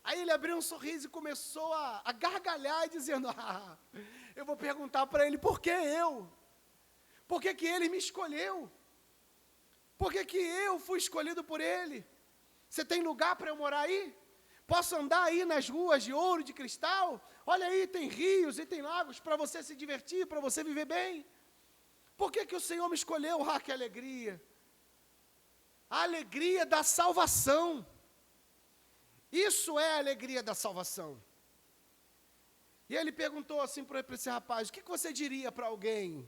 A: Aí ele abriu um sorriso e começou a gargalhar, dizendo: eu vou perguntar para ele, por que eu? Por que ele me escolheu? Por que eu fui escolhido por ele? Você tem lugar para eu morar aí? Posso andar aí nas ruas de ouro e de cristal? Olha aí, tem rios e tem lagos para você se divertir, para você viver bem. Por que o Senhor me escolheu? Que alegria! A alegria da salvação. Isso é a alegria da salvação. E ele perguntou assim para esse rapaz: o que você diria para alguém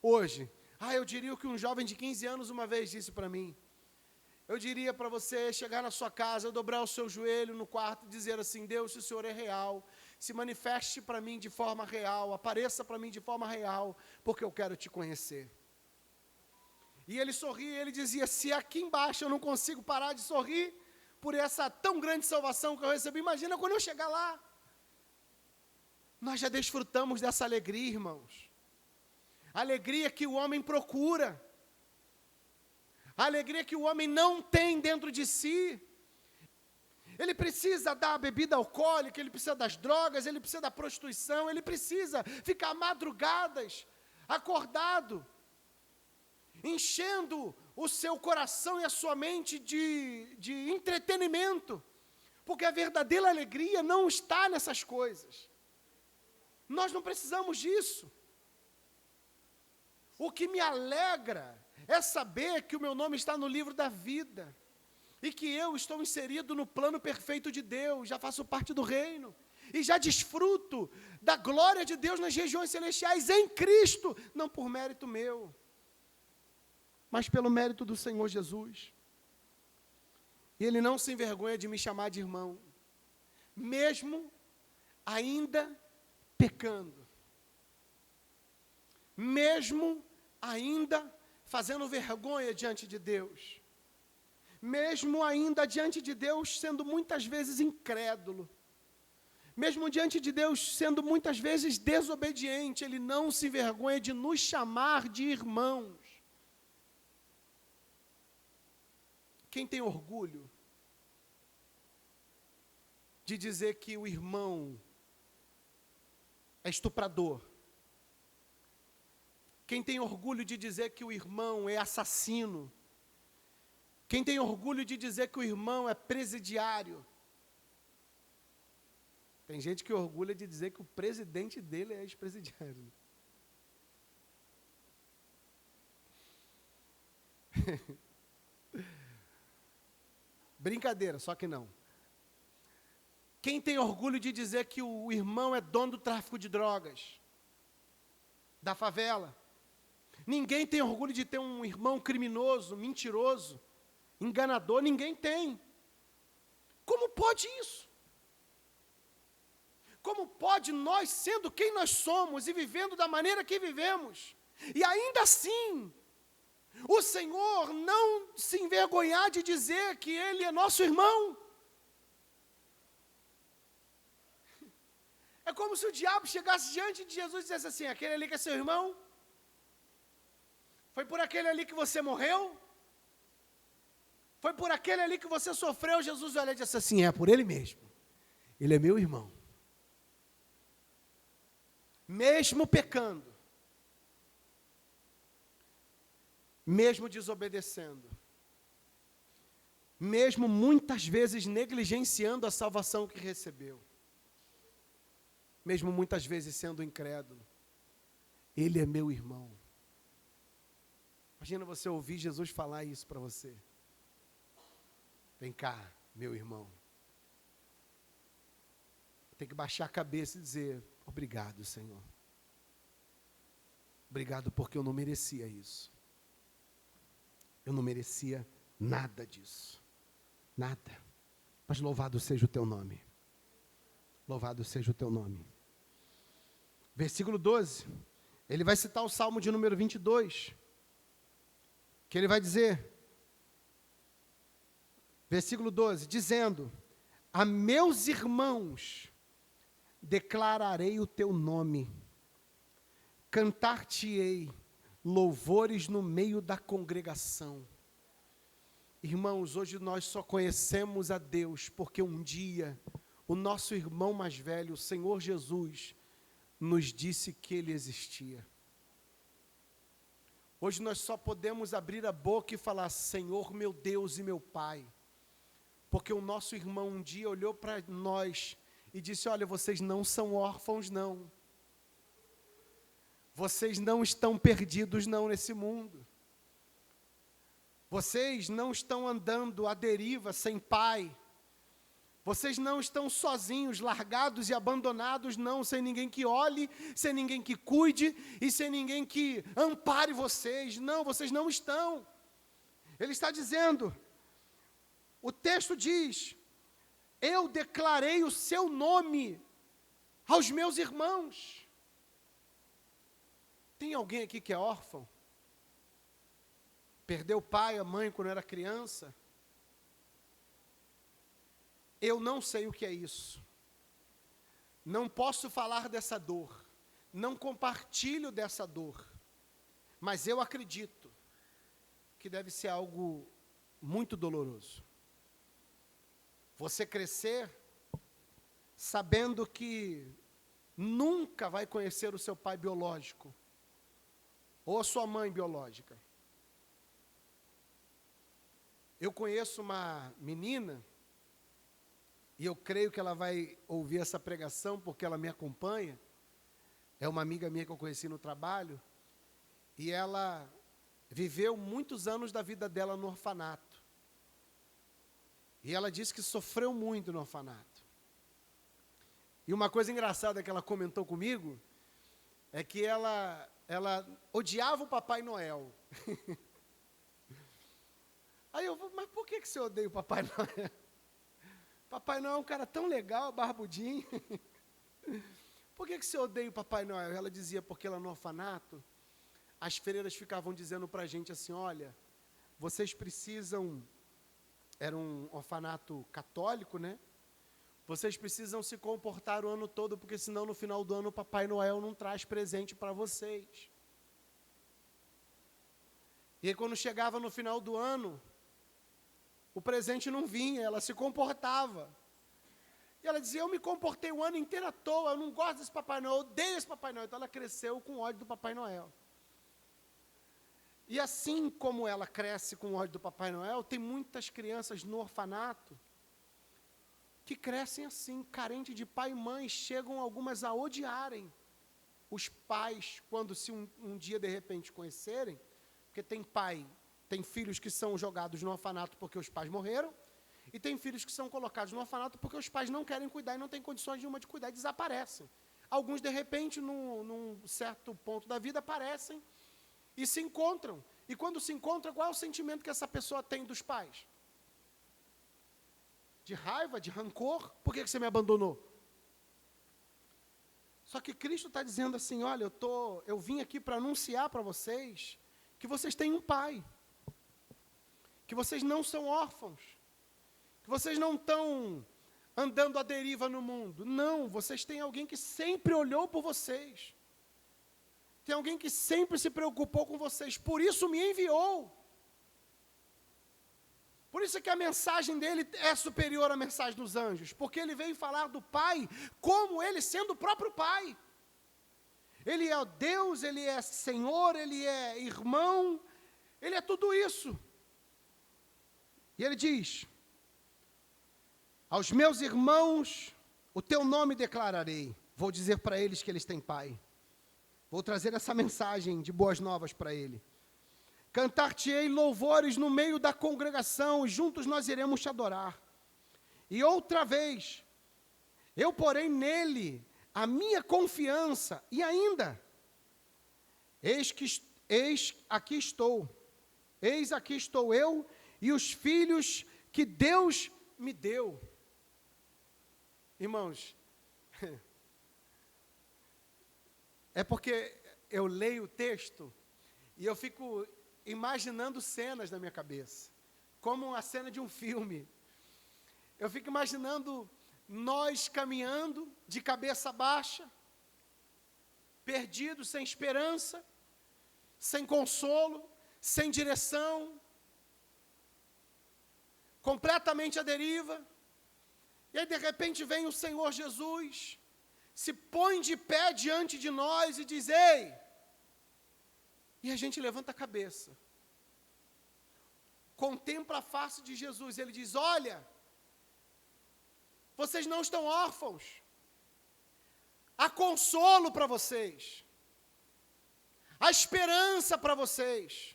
A: hoje? Eu diria o que um jovem de 15 anos uma vez disse para mim. Eu diria para você chegar na sua casa, dobrar o seu joelho no quarto e dizer assim: Deus, se o Senhor é real, se manifeste para mim de forma real, apareça para mim de forma real, porque eu quero te conhecer. E ele sorria, ele dizia: se aqui embaixo eu não consigo parar de sorrir por essa tão grande salvação que eu recebi, imagina quando eu chegar lá. Nós já desfrutamos dessa alegria, irmãos. A alegria que o homem procura. A alegria que o homem não tem dentro de si. Ele precisa da bebida alcoólica, ele precisa das drogas, ele precisa da prostituição, ele precisa ficar madrugadas, acordado, enchendo o seu coração e a sua mente de entretenimento, porque a verdadeira alegria não está nessas coisas. Nós não precisamos disso. O que me alegra é saber que o meu nome está no livro da vida, e que eu estou inserido no plano perfeito de Deus, já faço parte do reino, e já desfruto da glória de Deus nas regiões celestiais em Cristo, não por mérito meu, mas pelo mérito do Senhor Jesus. E Ele não se envergonha de me chamar de irmão, mesmo ainda pecando, mesmo ainda fazendo vergonha diante de Deus, mesmo ainda diante de Deus sendo muitas vezes incrédulo, mesmo diante de Deus sendo muitas vezes desobediente, Ele não se envergonha de nos chamar de irmãos. Quem tem orgulho de dizer que o irmão é estuprador? Quem tem orgulho de dizer que o irmão é assassino? Quem tem orgulho de dizer que o irmão é presidiário? Tem gente que orgulha de dizer que o presidente dele é ex-presidiário. Brincadeira, só que não. Quem tem orgulho de dizer que o irmão é dono do tráfico de drogas, da favela? Ninguém tem orgulho de ter um irmão criminoso, mentiroso, enganador, ninguém tem. Como pode isso? Como pode nós, sendo quem nós somos e vivendo da maneira que vivemos, e ainda assim, o Senhor não se envergonhar de dizer que Ele é nosso irmão? É como se o diabo chegasse diante de Jesus e dissesse assim: aquele ali que é seu irmão? Foi por aquele ali que você morreu? Foi por aquele ali que você sofreu? Jesus olha e disse assim: é por ele mesmo. Ele é meu irmão. Mesmo pecando, mesmo desobedecendo, mesmo muitas vezes negligenciando a salvação que recebeu, mesmo muitas vezes sendo incrédulo, ele é meu irmão. Imagina você ouvir Jesus falar isso para você. Vem cá, meu irmão. Tem que baixar a cabeça e dizer: obrigado, Senhor. Obrigado porque eu não merecia isso. Eu não merecia nada disso. Nada. Mas louvado seja o teu nome. Louvado seja o teu nome. Versículo 12. Ele vai citar o Salmo de número 22. Que ele vai dizer. Versículo 12. Dizendo: a meus irmãos declararei o teu nome, cantar-te-ei louvores no meio da congregação. Irmãos, hoje nós só conhecemos a Deus porque um dia o nosso irmão mais velho, o Senhor Jesus, nos disse que Ele existia. Hoje nós só podemos abrir a boca e falar: Senhor, meu Deus e meu Pai, porque o nosso irmão um dia olhou para nós e disse: olha, vocês não são órfãos não. Vocês não estão perdidos não nesse mundo. Vocês não estão andando à deriva sem pai. Vocês não estão sozinhos, largados e abandonados não, sem ninguém que olhe, sem ninguém que cuide e sem ninguém que ampare vocês. Não, vocês não estão. Ele está dizendo, o texto diz: eu declarei o seu nome aos meus irmãos. Tem alguém aqui que é órfão? Perdeu o pai, a mãe quando era criança? Eu não sei o que é isso. Não posso falar dessa dor. Não compartilho dessa dor. Mas eu acredito que deve ser algo muito doloroso. Você crescer sabendo que nunca vai conhecer o seu pai biológico ou a sua mãe biológica. Eu conheço uma menina, e eu creio que ela vai ouvir essa pregação porque ela me acompanha. É uma amiga minha que eu conheci no trabalho, e ela viveu muitos anos da vida dela no orfanato. E ela disse que sofreu muito no orfanato. E uma coisa engraçada que ela comentou comigo é que ela odiava o Papai Noel. Aí eu falei: mas por que você odeia o Papai Noel? Papai Noel é um cara tão legal, barbudinho. Por que você odeia o Papai Noel? Ela dizia: porque lá no orfanato, as freiras ficavam dizendo para a gente assim: olha, vocês precisam... Era um orfanato católico, né? Vocês precisam se comportar o ano todo, porque senão no final do ano o Papai Noel não traz presente para vocês. E aí, quando chegava no final do ano, o presente não vinha, ela se comportava. E ela dizia: eu me comportei o ano inteiro à toa, eu não gosto desse Papai Noel, eu odeio esse Papai Noel. Então ela cresceu com ódio do Papai Noel. E assim como ela cresce com ódio do Papai Noel, tem muitas crianças no orfanato que crescem assim, carentes de pai e mãe, chegam algumas a odiarem os pais, quando se um dia de repente conhecerem, porque tem filhos que são jogados no orfanato porque os pais morreram, e tem filhos que são colocados no orfanato porque os pais não querem cuidar e não têm condições nenhuma de cuidar e desaparecem. Alguns, de repente, num certo ponto da vida, aparecem e se encontram. E quando se encontram, qual é o sentimento que essa pessoa tem dos pais? De raiva, de rancor? Por que você me abandonou? Só que Cristo está dizendo assim, olha, eu vim aqui para anunciar para vocês que vocês têm um pai, que vocês não são órfãos, que vocês não estão andando à deriva no mundo. Não, vocês têm alguém que sempre olhou por vocês. Tem alguém que sempre se preocupou com vocês, por isso me enviou. Por isso que a mensagem dele é superior à mensagem dos anjos, porque ele veio falar do Pai como ele sendo o próprio Pai. Ele é Deus, ele é Senhor, ele é irmão, ele é tudo isso. E ele diz, aos meus irmãos, o teu nome declararei. Vou dizer para eles que eles têm Pai. Vou trazer essa mensagem de boas novas para ele. Cantar-te-ei louvores no meio da congregação, e juntos nós iremos te adorar. E outra vez, eu porei nele a minha confiança, e ainda, eis aqui estou eu e os filhos que Deus me deu. Irmãos, é porque eu leio o texto e eu fico imaginando cenas na minha cabeça, como a cena de um filme. Eu fico imaginando nós caminhando de cabeça baixa, perdidos, sem esperança, sem consolo, sem direção, completamente à deriva. E aí de repente vem o Senhor Jesus, se põe de pé diante de nós e diz, ei, e a gente levanta a cabeça, contempla a face de Jesus, ele diz, olha, vocês não estão órfãos, há consolo para vocês, há esperança para vocês,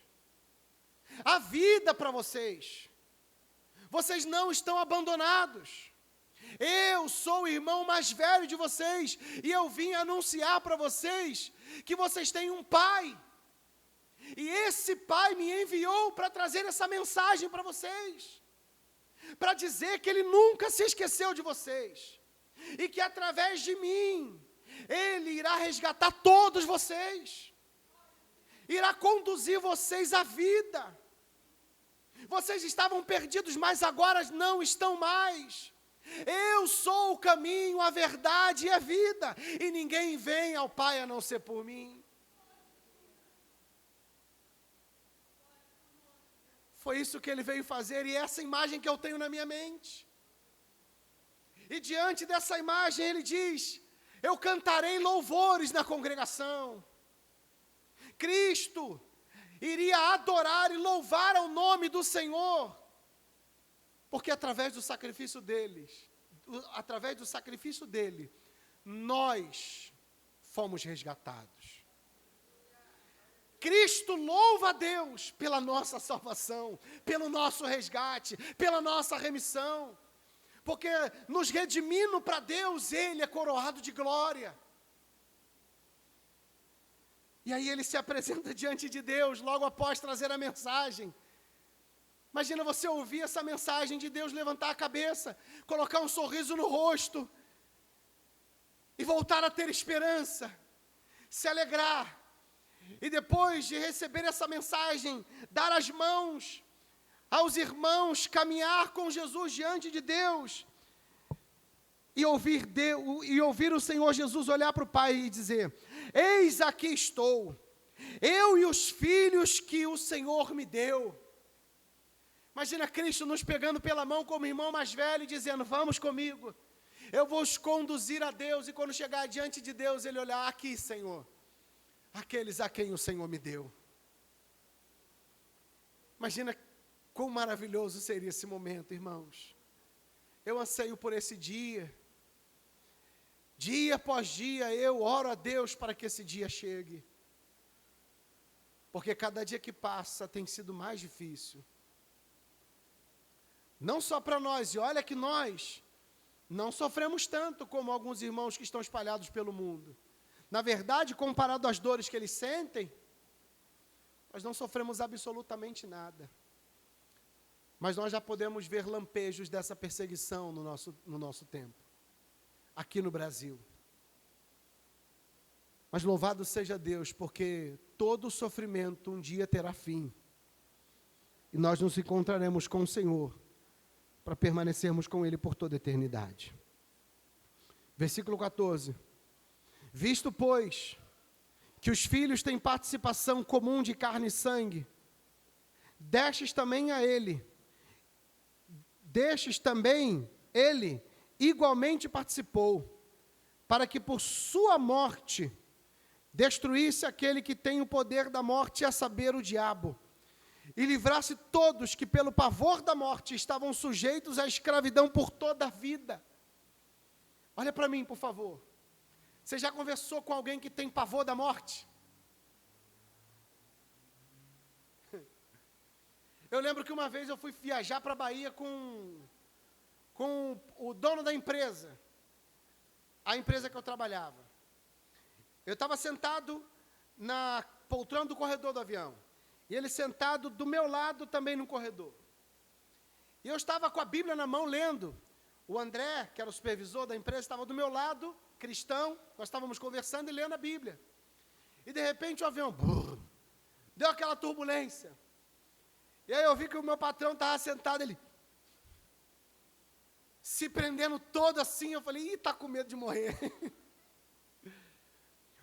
A: há vida para vocês, vocês não estão abandonados. Eu sou o irmão mais velho de vocês, e eu vim anunciar para vocês que vocês têm um pai, e esse pai me enviou para trazer essa mensagem para vocês, para dizer que ele nunca se esqueceu de vocês, e que através de mim, ele irá resgatar todos vocês, irá conduzir vocês à vida. Vocês estavam perdidos, mas agora não estão mais. Eu sou o caminho, a verdade e a vida, e ninguém vem ao Pai a não ser por mim. Foi isso que ele veio fazer, e essa imagem que eu tenho na minha mente. E diante dessa imagem ele diz, eu cantarei louvores na congregação. Cristo iria adorar e louvar ao nome do Senhor, porque através do sacrifício dele, nós fomos resgatados. Cristo louva a Deus pela nossa salvação, pelo nosso resgate, pela nossa remissão, porque nos redimindo para Deus, Ele é coroado de glória. E aí ele se apresenta diante de Deus, logo após trazer a mensagem. Imagina você ouvir essa mensagem de Deus, levantar a cabeça, colocar um sorriso no rosto, e voltar a ter esperança, se alegrar. E depois de receber essa mensagem, dar as mãos aos irmãos, caminhar com Jesus diante de Deus, e ouvir o Senhor Jesus olhar para o Pai e dizer, eis aqui estou, eu e os filhos que o Senhor me deu. Imagina Cristo nos pegando pela mão como irmão mais velho e dizendo, vamos comigo, eu vou os conduzir a Deus, e quando chegar diante de Deus, ele olhar, aqui Senhor, aqueles a quem o Senhor me deu. Imagina quão maravilhoso seria esse momento, irmãos. Eu anseio por esse dia. Dia após dia eu oro a Deus para que esse dia chegue. Porque cada dia que passa tem sido mais difícil. Não só para nós, e olha que nós não sofremos tanto como alguns irmãos que estão espalhados pelo mundo. Na verdade, comparado às dores que eles sentem, nós não sofremos absolutamente nada. Mas nós já podemos ver lampejos dessa perseguição no nosso tempo, aqui no Brasil. Mas louvado seja Deus, porque todo sofrimento um dia terá fim. E nós nos encontraremos com o Senhor, para permanecermos com Ele por toda a eternidade. Versículo 14. Visto, pois, que os filhos têm participação comum de carne e sangue, destes também ele igualmente participou, para que por sua morte destruísse aquele que tem o poder da morte, a saber, o diabo, e livrasse todos que pelo pavor da morte estavam sujeitos à escravidão por toda a vida. Olha para mim, por favor. Você já conversou com alguém que tem pavor da morte? Eu lembro que uma vez eu fui viajar para a Bahia com o dono da empresa, a empresa que eu trabalhava. Eu estava sentado na poltrona do corredor do avião, e ele sentado do meu lado também no corredor. E eu estava com a Bíblia na mão lendo. O André, que era o supervisor da empresa, estava do meu lado, cristão, nós estávamos conversando e lendo a Bíblia. E de repente o avião deu aquela turbulência. E aí eu vi que o meu patrão estava sentado, ele se prendendo todo assim. Eu falei, está com medo de morrer.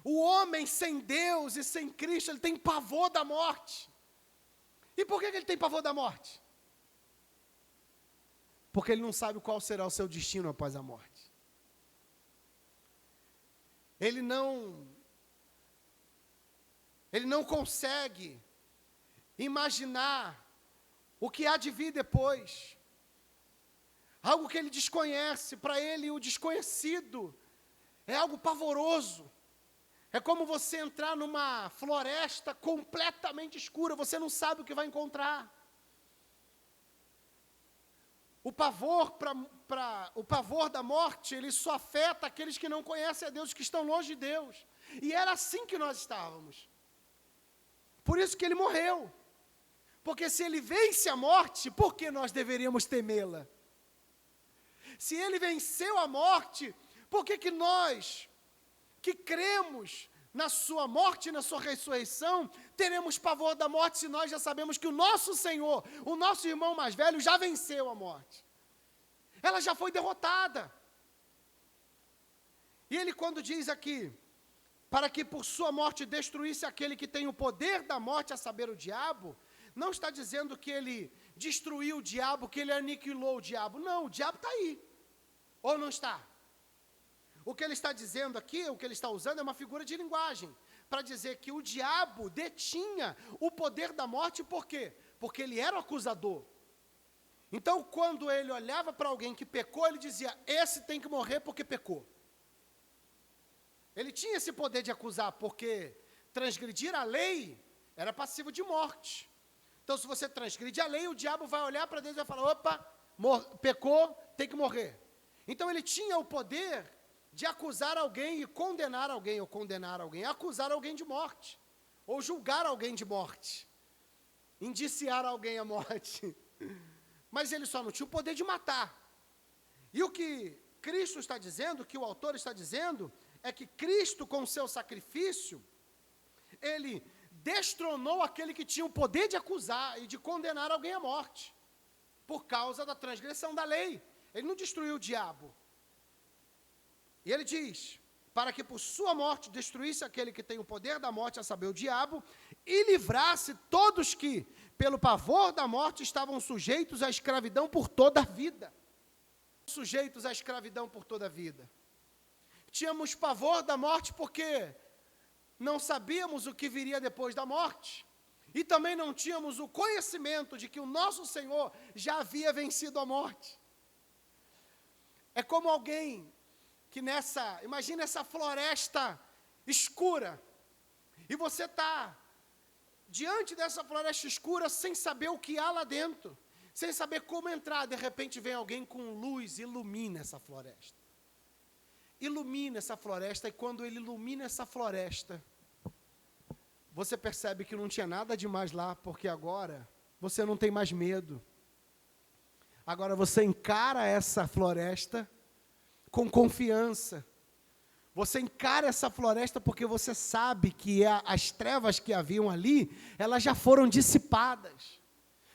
A: O homem sem Deus e sem Cristo, ele tem pavor da morte. E por que ele tem pavor da morte? Porque ele não sabe qual será o seu destino após a morte. Ele não consegue imaginar o que há de vir depois. Algo que ele desconhece. Para ele, o desconhecido é algo pavoroso. É como você entrar numa floresta completamente escura, você não sabe o que vai encontrar. O pavor da morte, ele só afeta aqueles que não conhecem a Deus, que estão longe de Deus. E era assim que nós estávamos. Por isso que ele morreu. Porque se ele vence a morte, por que nós deveríamos temê-la? Se ele venceu a morte, por que nós, que cremos na sua morte e na sua ressurreição, teremos pavor da morte se nós já sabemos que o nosso Senhor, o nosso irmão mais velho, já venceu a morte? Ela já foi derrotada. E ele, quando diz aqui, para que por sua morte destruísse aquele que tem o poder da morte, a saber, o diabo, não está dizendo que ele destruiu o diabo, que ele aniquilou o diabo. Não, o diabo está aí. Ou não está? O que ele está dizendo aqui, o que ele está usando é uma figura de linguagem, para dizer que o diabo detinha o poder da morte, por quê? Porque ele era o acusador. Então, quando ele olhava para alguém que pecou, ele dizia, esse tem que morrer porque pecou. Ele tinha esse poder de acusar, porque transgredir a lei era passivo de morte. Então, se você transgride a lei, o diabo vai olhar para Deus e vai falar, opa, pecou, tem que morrer. Então, ele tinha o poder de acusar alguém e condenar alguém, ou condenar alguém, acusar alguém de morte, ou julgar alguém de morte, indiciar alguém à morte. Mas ele só não tinha o poder de matar. E o que Cristo está dizendo, o que o autor está dizendo, é que Cristo, com o seu sacrifício, ele destronou aquele que tinha o poder de acusar e de condenar alguém à morte, por causa da transgressão da lei. Ele não destruiu o diabo. E ele diz, para que por sua morte destruísse aquele que tem o poder da morte, a saber, o diabo, e livrasse todos que, pelo pavor da morte, estavam sujeitos à escravidão por toda a vida. Sujeitos à escravidão por toda a vida. Tínhamos pavor da morte porque não sabíamos o que viria depois da morte. E também não tínhamos o conhecimento de que o nosso Senhor já havia vencido a morte. É como alguém que imagina essa floresta escura, e você está diante dessa floresta escura sem saber o que há lá dentro, sem saber como entrar. De repente vem alguém com luz e ilumina essa floresta. Ilumina essa floresta, e quando ele ilumina essa floresta, você percebe que não tinha nada demais lá, porque agora você não tem mais medo. Agora você encara essa floresta com confiança, Você encara essa floresta porque você sabe que as trevas que haviam ali, elas já foram dissipadas.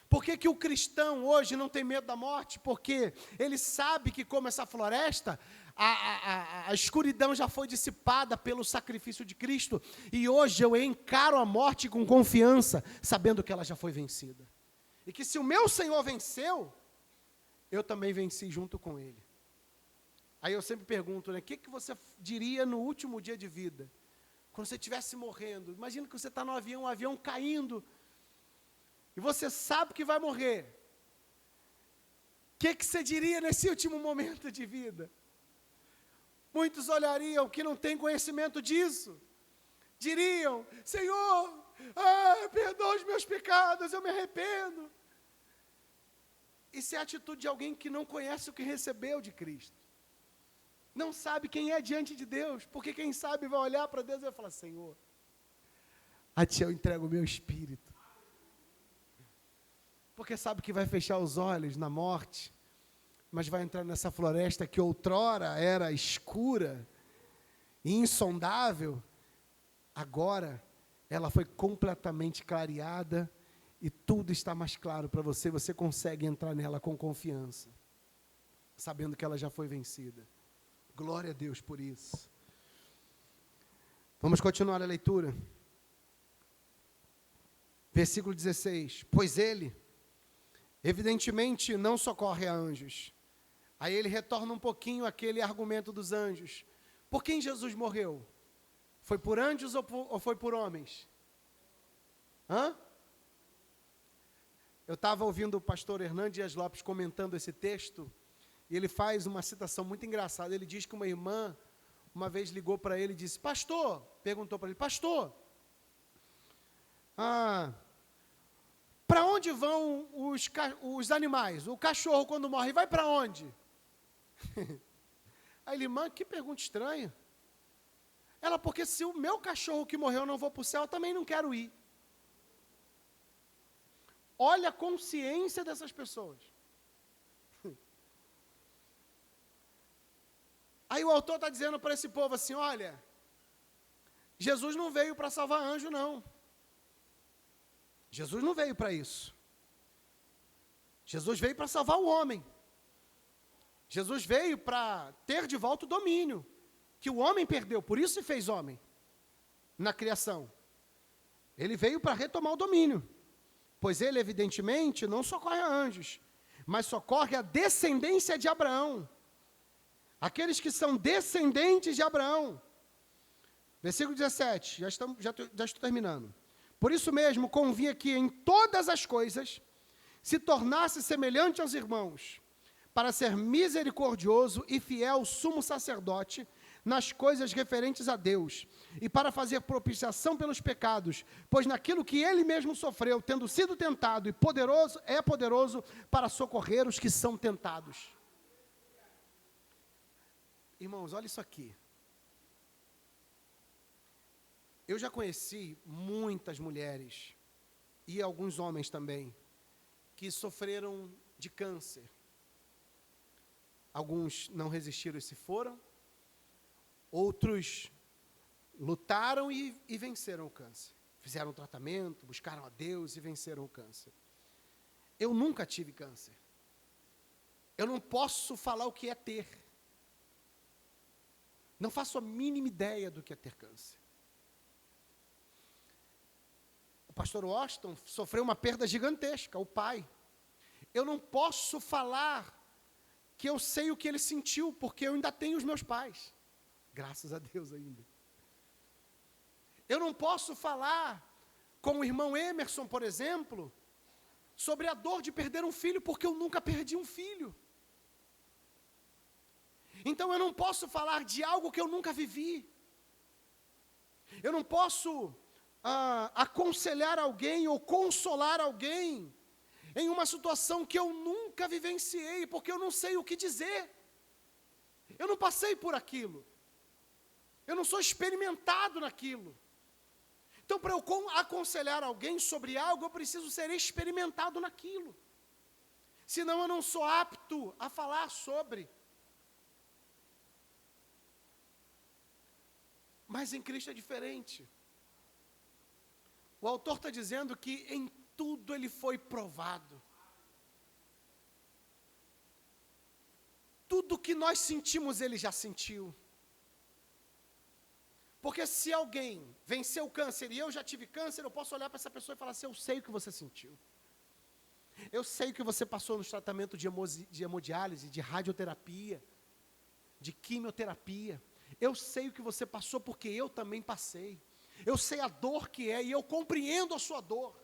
A: Por que o cristão hoje não tem medo da morte? Porque ele sabe que, como essa floresta, a escuridão já foi dissipada pelo sacrifício de Cristo. E hoje eu encaro a morte com confiança, sabendo que ela já foi vencida. E que se o meu Senhor venceu, eu também venci junto com Ele. Aí eu sempre pergunto, né, o que você diria no último dia de vida? Quando você estivesse morrendo, imagina que você está no avião, o avião caindo, e você sabe que vai morrer. O que você diria nesse último momento de vida? Muitos olhariam que não têm conhecimento disso. Diriam, Senhor, perdoa os meus pecados, eu me arrependo. Isso é a atitude de alguém que não conhece o que recebeu de Cristo. Não sabe quem é diante de Deus, porque quem sabe vai olhar para Deus e vai falar, Senhor, a Ti eu entrego o meu espírito. Porque sabe que vai fechar os olhos na morte, mas vai entrar nessa floresta que outrora era escura e insondável, agora ela foi completamente clareada e tudo está mais claro para você, você consegue entrar nela com confiança, sabendo que ela já foi vencida. Glória a Deus por isso. Vamos continuar a leitura. Versículo 16. Pois ele, evidentemente, não socorre a anjos. Aí ele retorna um pouquinho àquele argumento dos anjos. Por quem Jesus morreu? Foi por anjos ou foi por homens? Eu estava ouvindo o pastor Hernandes Dias Lopes comentando esse texto, e ele faz uma citação muito engraçada. Ele diz que uma irmã, uma vez ligou para ele e disse, pastor, perguntou para ele, pastor, para onde vão os animais? O cachorro quando morre, vai para onde? Aí ele, irmã, que pergunta estranha. Ela, porque se o meu cachorro que morreu não vou para o céu, eu também não quero ir. Olha a consciência dessas pessoas. Aí o autor está dizendo para esse povo assim, olha, Jesus não veio para salvar anjo, não. Jesus não veio para isso. Jesus veio para salvar o homem. Jesus veio para ter de volta o domínio, que o homem perdeu, por isso se fez homem, na criação. Ele veio para retomar o domínio, pois ele, evidentemente, não socorre a anjos, mas socorre a descendência de Abraão. Aqueles que são descendentes de Abraão. Versículo 17, já estou terminando. Por isso mesmo, convinha que em todas as coisas se tornasse semelhante aos irmãos, para ser misericordioso e fiel sumo sacerdote nas coisas referentes a Deus, e para fazer propiciação pelos pecados, pois naquilo que ele mesmo sofreu, tendo sido tentado e poderoso para socorrer os que são tentados. Irmãos, olha isso aqui. Eu já conheci muitas mulheres, e alguns homens também, que sofreram de câncer. Alguns não resistiram e se foram, outros lutaram e venceram o câncer. Fizeram tratamento, buscaram a Deus e venceram o câncer. Eu nunca tive câncer. Eu não posso falar o que é ter. Não faço a mínima ideia do que é ter câncer. O pastor Washington sofreu uma perda gigantesca, o pai. Eu não posso falar que eu sei o que ele sentiu, porque eu ainda tenho os meus pais. Graças a Deus ainda. Eu não posso falar com o irmão Emerson, por exemplo, sobre a dor de perder um filho, porque eu nunca perdi um filho. Então eu não posso falar de algo que eu nunca vivi. Eu não posso aconselhar alguém ou consolar alguém em uma situação que eu nunca vivenciei, porque eu não sei o que dizer. Eu não passei por aquilo. Eu não sou experimentado naquilo. Então, para eu aconselhar alguém sobre algo, eu preciso ser experimentado naquilo. Senão eu não sou apto a falar sobre. Mas em Cristo é diferente. O autor está dizendo que em tudo ele foi provado. Tudo que nós sentimos, ele já sentiu. Porque se alguém venceu o câncer e eu já tive câncer, eu posso olhar para essa pessoa e falar assim, eu sei o que você sentiu. Eu sei o que você passou nos tratamentos de hemodiálise, de radioterapia, de quimioterapia. Eu sei o que você passou porque eu também passei. Eu sei a dor que é e eu compreendo a sua dor.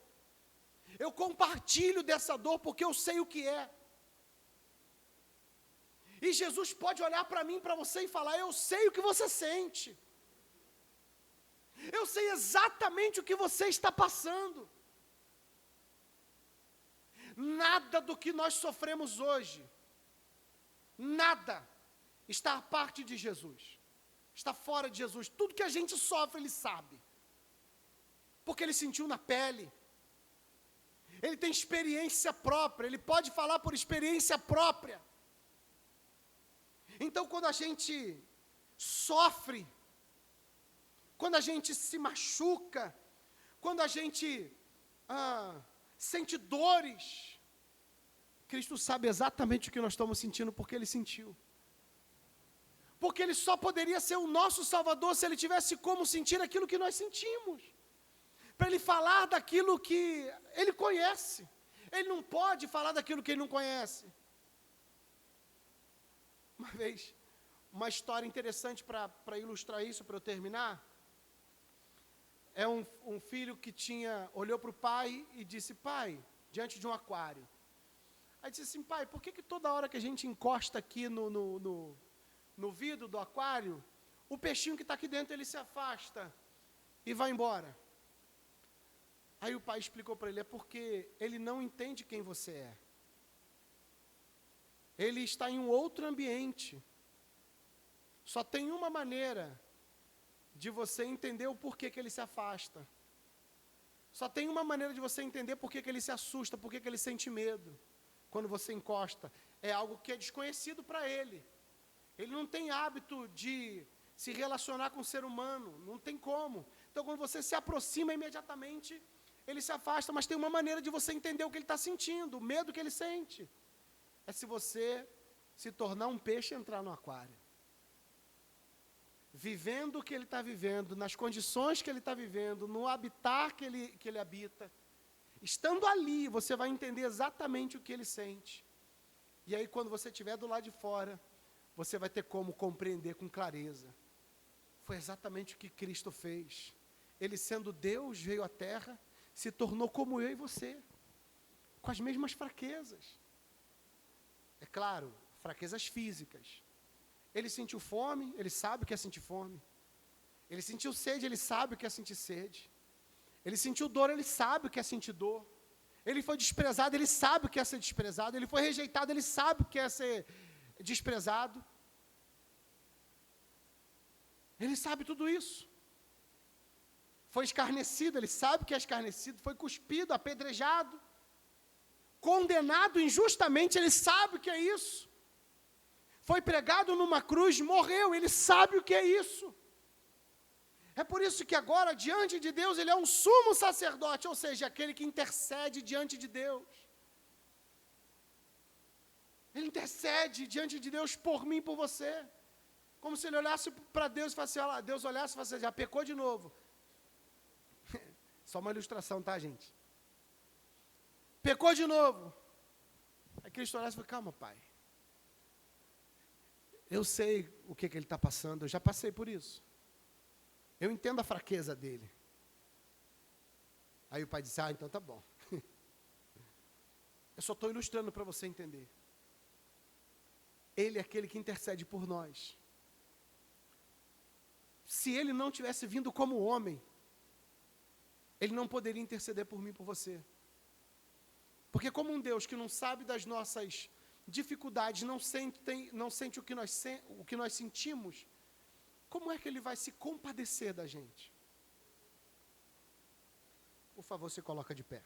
A: Eu compartilho dessa dor porque eu sei o que é. E Jesus pode olhar para mim, para você e falar, eu sei o que você sente. Eu sei exatamente o que você está passando. Nada do que nós sofremos hoje, nada está à parte de Jesus. Está fora de Jesus. Tudo que a gente sofre, Ele sabe. Porque Ele sentiu na pele. Ele tem experiência própria. Ele pode falar por experiência própria. Então, quando a gente sofre, quando a gente se machuca, quando a gente sente dores, Cristo sabe exatamente o que nós estamos sentindo, porque Ele sentiu. Porque Ele só poderia ser o nosso Salvador se Ele tivesse como sentir aquilo que nós sentimos. Para Ele falar daquilo que Ele conhece. Ele não pode falar daquilo que Ele não conhece. Uma vez, uma história interessante para ilustrar isso, para eu terminar. É um filho que olhou para o pai e disse, pai, diante de um aquário. Aí disse assim, pai, por que toda hora que a gente encosta aqui no vidro do aquário, o peixinho que está aqui dentro, ele se afasta e vai embora? Aí o pai explicou para ele, é porque ele não entende quem você é. Ele está em um outro ambiente. Só tem uma maneira de você entender o porquê que ele se afasta. Só tem uma maneira de você entender porquê que ele se assusta, porquê que ele sente medo. Quando você encosta, é algo que é desconhecido para ele. Ele não tem hábito de se relacionar com o ser humano, não tem como. Então, quando você se aproxima imediatamente, ele se afasta, mas tem uma maneira de você entender o que ele está sentindo, o medo que ele sente. É se você se tornar um peixe e entrar no aquário. Vivendo o que ele está vivendo, nas condições que ele está vivendo, no habitat que ele habita. Estando ali, você vai entender exatamente o que ele sente. E aí, quando você estiver do lado de fora, você vai ter como compreender com clareza. Foi exatamente o que Cristo fez. Ele, sendo Deus, veio à terra, se tornou como eu e você, com as mesmas fraquezas. É claro, fraquezas físicas. Ele sentiu fome, ele sabe o que é sentir fome. Ele sentiu sede, ele sabe o que é sentir sede. Ele sentiu dor, ele sabe o que é sentir dor. Ele foi desprezado, ele sabe o que é ser desprezado. Ele foi rejeitado, ele sabe o que é ser desprezado. Ele sabe tudo isso. Foi escarnecido, ele sabe o que é escarnecido. Foi cuspido, apedrejado, condenado injustamente, ele sabe o que é isso. Foi pregado numa cruz, morreu, ele sabe o que é isso. É por isso que agora, diante de Deus, ele é um sumo sacerdote, ou seja, aquele que intercede diante de Deus. Ele intercede diante de Deus por mim e por você. Como se ele olhasse para Deus e falasse, olha lá, Deus olhasse e falasse, já pecou de novo. Só uma ilustração, tá, gente? Pecou de novo. Aí Cristo olhasse e falou, calma, pai. Eu sei o que ele está passando, eu já passei por isso. Eu entendo a fraqueza dele. Aí o pai disse, então tá bom. Eu só estou ilustrando para você entender. Ele é aquele que intercede por nós. Se ele não tivesse vindo como homem, ele não poderia interceder por mim e por você. Porque como um Deus que não sabe das nossas dificuldades, não sente o que nós sentimos, como é que ele vai se compadecer da gente? Por favor, se coloca de pé.